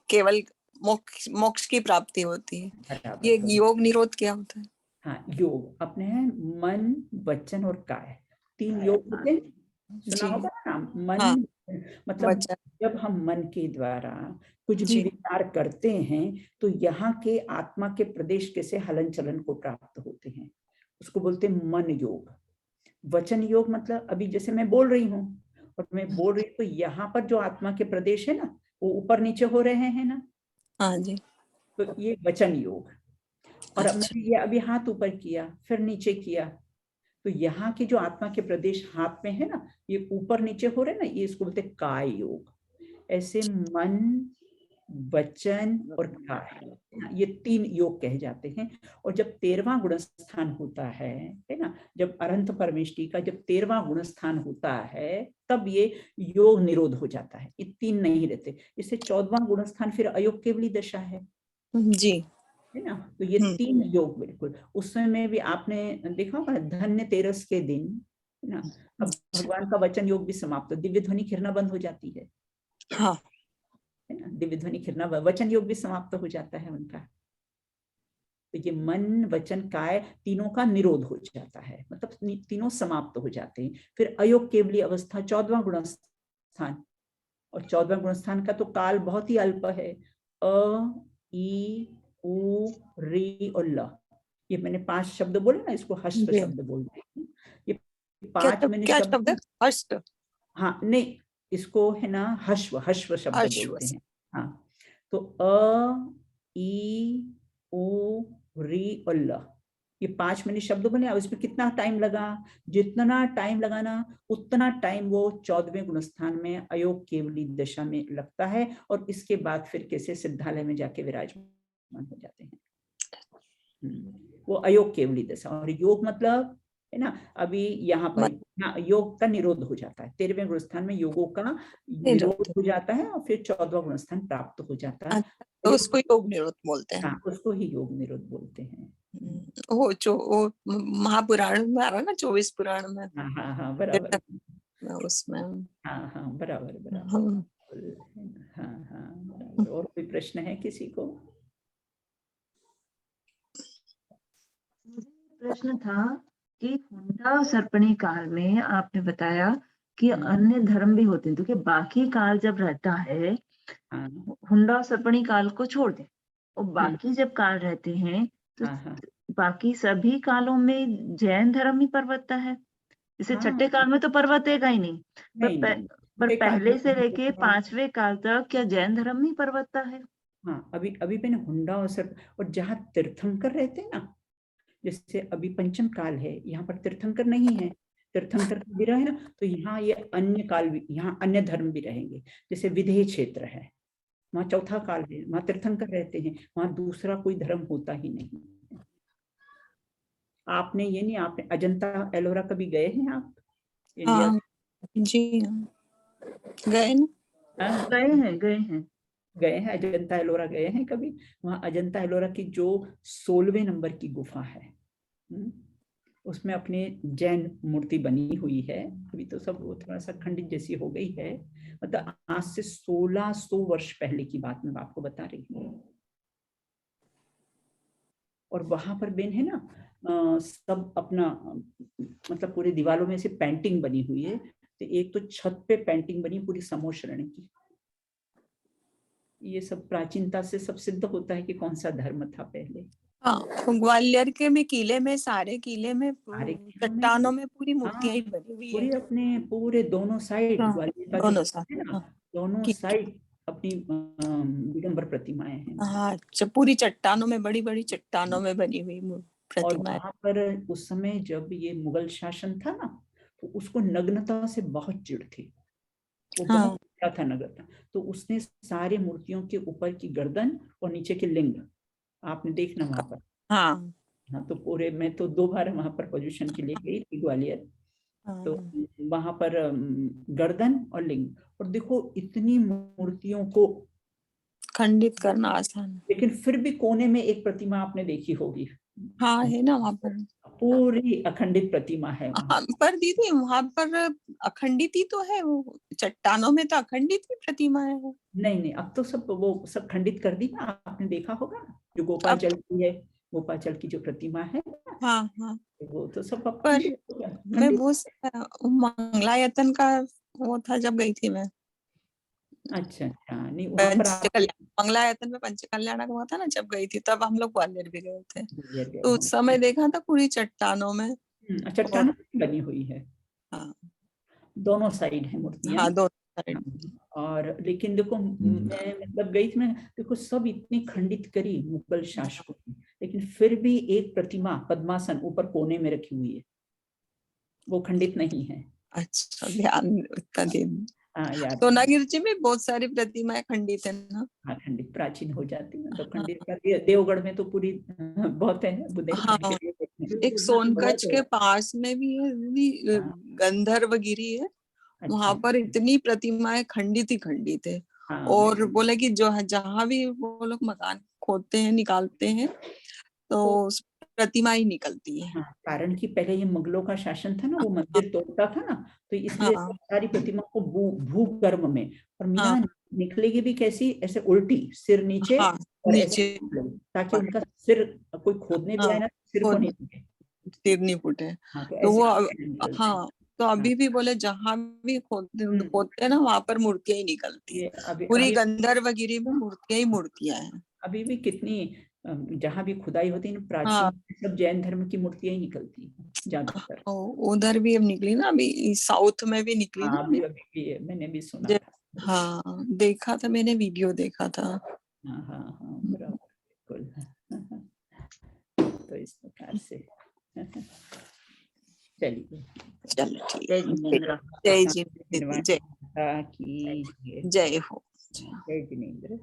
केवल मोक्ष की प्राप्ति होती है, ये योग निरोध क्या होता है? हाँ, योग अपने मन वचन और काय, 3 योग होते हैं, सुना होगा ना मन। हाँ, मतलब जब हम मन के द्वारा कुछ भी विचार करते हैं तो यहाँ के आत्मा के प्रदेश कैसे हलन चलन को प्राप्त होते हैं, उसको बोलते हैं मन योग। वचन योग मतलब अभी जैसे मैं बोल रही हूँ और मैं बोल रही हूँ तो यहाँ पर जो आत्मा के प्रदेश है ना वो ऊपर नीचे हो रहे हैं ना। हाँ जी। तो ये वचन योग। और अब मैंने ये अभी हाथ ऊपर किया फिर नीचे किया, तो यहाँ के जो आत्मा के प्रदेश हाथ में है ना, ये ऊपर नीचे हो रहे ना, ये इसको बोलते हैं काय योग। ऐसे मन वचन और काय, ये 3 योग कहे जाते हैं। और जब 13वां गुण स्थान होता है ना, जब अनंत परमेष्टि का जब 13वां गुण स्थान होता है तब ये योग निरोध हो जाता है। ये 3 नहीं रहते। इससे 14वां गुण स्थान फिर अयोग केवली दशा है जी, है ना। तो ये 3 योग बिल्कुल उस समय में भी आपने देखा होगा, धन्य तेरस के दिन है ना, अब भगवान का वचन योग भी समाप्त, दिव्य ध्वनि खिरना बंद हो जाती है। हाँ है ना, दिव्य ध्वनि खिरना, वचन योग भी समाप्त हो जाता है उनका। तो ये मन वचन काय तीनों का निरोध हो जाता है, मतलब तीनों समाप्त हो जाते हैं। फिर अयोग केवली अवस्था 14वां गुण स्थान, और 14वां गुण स्थान का तो काल बहुत ही अल्प है। अ ई उ री और ल, ये मैंने 5 शब्द बोले ना, इसको हस्त शब्द बोलते हैं। ये 5 मैंने शब्द हस्त, हाँ नहीं, इसको है ना हश्व शब्द बोलते हैं। हाँ, तो अ ई उ री और ल, ये 5 मैंने शब्द बोले। अब इसमें कितना टाइम लगा? जितना टाइम लगाना उतना टाइम वो 14वें गुणस्थान में अयोग केवली दशा में लगता है, और इसके बाद फिर कैसे सिद्धालय में जाके विराजमान हो जाते हैं। वो अयोग केवली दशा। और योग मतलब है ना, अभी यहाँ पर योग का निरोध हो जाता है, 13वें गुणस्थान में योगों का निरोध हो जाता है और फिर 14वां गुणस्थान प्राप्त हो जाता है। तो उसको योग निरोध बोलते हैं। हाँ, उसको ही योग निरोध बोलते हैं। वो महापुराण में आ रहा है ना, 24 पुराण में। हाँ बराबर, उसमें हाँ बराबर। हाँ, और कोई प्रश्न है किसी को? प्रश्न था कि हुंडा सर्पणी काल में आपने बताया कि अन्य धर्म भी होते हैं, तो कि बाकी काल जब रहता है हुंडा सर्पणी काल को छोड़ दें और बाकी जब काल रहते हैं तो बाकी सभी कालों में जैन धर्म ही परवतता है। जैसे छठे काल में तो परवतेगा ही नहीं, पर पहले से लेके 5वें काल तक क्या जैन धर्म ही परवतता है? हाँ, अभी मैंने हुंडा और जहाँ तीर्थंकर रहते हैं ना, जैसे अभी पंचम काल है, यहाँ पर तीर्थंकर नहीं है, तीर्थंकर भी रहे ना, तो यहाँ ये अन्य काल भी, यहाँ अन्य धर्म भी रहेंगे। जैसे विदेह क्षेत्र है, वहाँ चौथा काल है, वहाँ तीर्थंकर रहते हैं, वहाँ दूसरा कोई धर्म होता ही नहीं। आपने ये नहीं, आपने अजंता एलोरा कभी गए हैं आप? इंडिया? जी गए ना, गए हैं अजंता एलोरा गए हैं कभी? वहाँ अजंता एलोरा की जो 16वें नंबर की गुफा है, उसमें अपने जैन मूर्ति बनी हुई है। अभी तो सब थोड़ा सा खंडित जैसी हो गई है, मतलब आज से 1600 वर्ष पहले की बात मैं आपको बता रही हूँ। और वहां पर बेन है ना, सब अपना मतलब पूरी दीवारों में से पेंटिंग बनी हुई है। तो एक तो छत पे पेंटिंग बनी पूरी समोशरण की, ये सब प्राचीनता से सब सिद्ध होता है कि कौन सा धर्म था पहले। हाँ, ग्वालियर के में किले में, सारे किले में चट्टानों में पूरी मूर्तियां ही हाँ, बनी हुई पूरे है। अपने पूरे दोनों साइड हाँ, ग्वालियर का जो दोनों किला है साइड, ना, हाँ, दोनों की- साइड अपनी दिगंबर प्रतिमाएं हैं। हाँ, पूरी चट्टानों में, बड़ी बड़ी चट्टानों में बनी हुई और प्रतिमाएं। वहां पर उस समय जब ये मुगल शासन था ना, तो उसको नग्नता से बहुत चिढ़ थी, वो हाँ, बहुत अच्छा था नग्नता। तो उसने सारे मूर्तियों के ऊपर की गर्दन और नीचे के लिंग, आपने देखना वहां पर। हाँ, हाँ, तो पूरे मैं तो 2 बार वहां पर पोजीशन के लिए गई थी ग्वालियर। तो हाँ, वहां पर गर्दन और लिंग, और देखो इतनी मूर्तियों को खंडित करना आसान है। लेकिन फिर भी कोने में एक प्रतिमा आपने देखी होगी, हाँ, है ना वहां पर। पूरी अखंडित प्रतिमा है वहां। हाँ, पर दीदी वहां पर अखंडित ही तो है, वो चट्टानों में तो अखंडित ही प्रतिमा है वो। नहीं नहीं, अब तो सब वो सब खंडित कर दी ना, आपने देखा होगा ना, जो अब गोपालचल की है, गोपालचल की जो प्रतिमा है, हाँ, हाँ, वो तो सब अब पर खंडित हो गया, मैं खंडित। वो मंगलायतन का वो था जब गई थी मैं, अच्छा अच्छा, नहीं वहां पर आप पंचकल्याण, मंगलायतन में पंचकल्याण का हुआ था ना, जब गई थी तब हम लोग ग्वालियर भी गए थे, गए तो हो। उस समय देखा था पूरी चट्टानों में। और चट्टानों की बनी हुई है, हाँ, दोनों साइड है मूर्तियां। हाँ, दोनों साइड। और लेकिन देखो मैं मतलब गई थी मैं, देखो सब इतनी खंडित करी मुगल शासकों ने, लेकिन फिर भी एक प्रतिमा पद्मासन ऊपर कोने में रखी हुई है, वो खंडित नहीं है। अच्छा, ध्यान उतना दिन। हाँ याद तो है। नागिर जी में बहुत सारी प्रतिमाएं खंडित है ना। हाँ, खंडित प्राचीन हो जाती है, मतलब हाँ, खंडित का देवगढ़ में तो पूरी बहुत है बुंदेलखंड के हाँ, लिए एक बहुत सोनकच्छ है। के पास में भी है दीदी, हाँ, गंधर्वगिरी है, अच्छा वहां पर इतनी प्रतिमाएं खंडित ही खंडित है। हाँ और बोले कि जो है जहां भी वो लोग मकान खोदते हैं, निकालते हैं, तो तो प्रतिमा ही निकलती है। हाँ, कारण कि पहले ये मुगलों का शासन था ना, वो हाँ, मंदिर तोड़ता था ना, तो इसलिए हाँ, सारी प्रतिमा को भूगर्भ में, और मीरा हाँ, निकलेगी भी कैसी, ऐसे उल्टी, सिर नीचे हाँ, और ऐसे नीचे निकलेगी, ताकि पर, उनका सिर कोई खोदने भी हाँ, आए ना, सिर को खुद नहीं दिखे। सिर नहीं फूटे। हाँ, तो तो ऐसे वो निकलती। हाँ, तो हाँ, अभी भी बोले जहां भी खोदते हम्म, खोदते हैं ना, वहां पर मूर्तियां ही निकलती है। ये अभी पूरी अभी गंधर्वगिरी में मूर्तियां ही मूर्तियां हैं। अभी भी कितनी जहां भी खुदाई होती है ना, हाँ, प्राचीन सब जैन धर्म की मूर्तियां ही निकलती हैं ज्यादातर। उधर भी अब निकली ना, अभी साउथ में भी निकली हाँ, ना। अभी भी मैंने भी सुना जे- था। हाँ, देखा था मैंने, वीडियो देखा था। हाँ हाँ हाँ, बराबर, बिल्कुल। तो इस प्रकार से चलिए, चलो ठीक जय है। जिनेन्द्र। जय जी दीदी, जय की जय हो। जय जिनेन्द्र।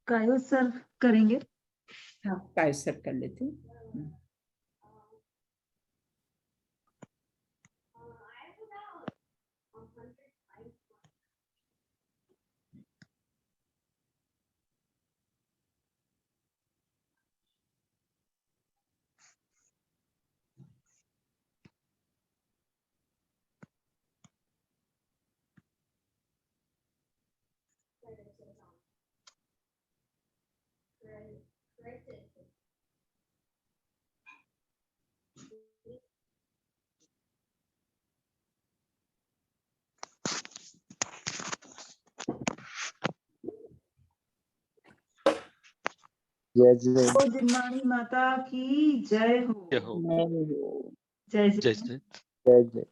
कायो सर करेंगे। हाँ, कायसर कर लेते हैं। जय जय ओ जिन्नानी माता की जय हो। हो। जय हो। जय जय जय। जय जय जय।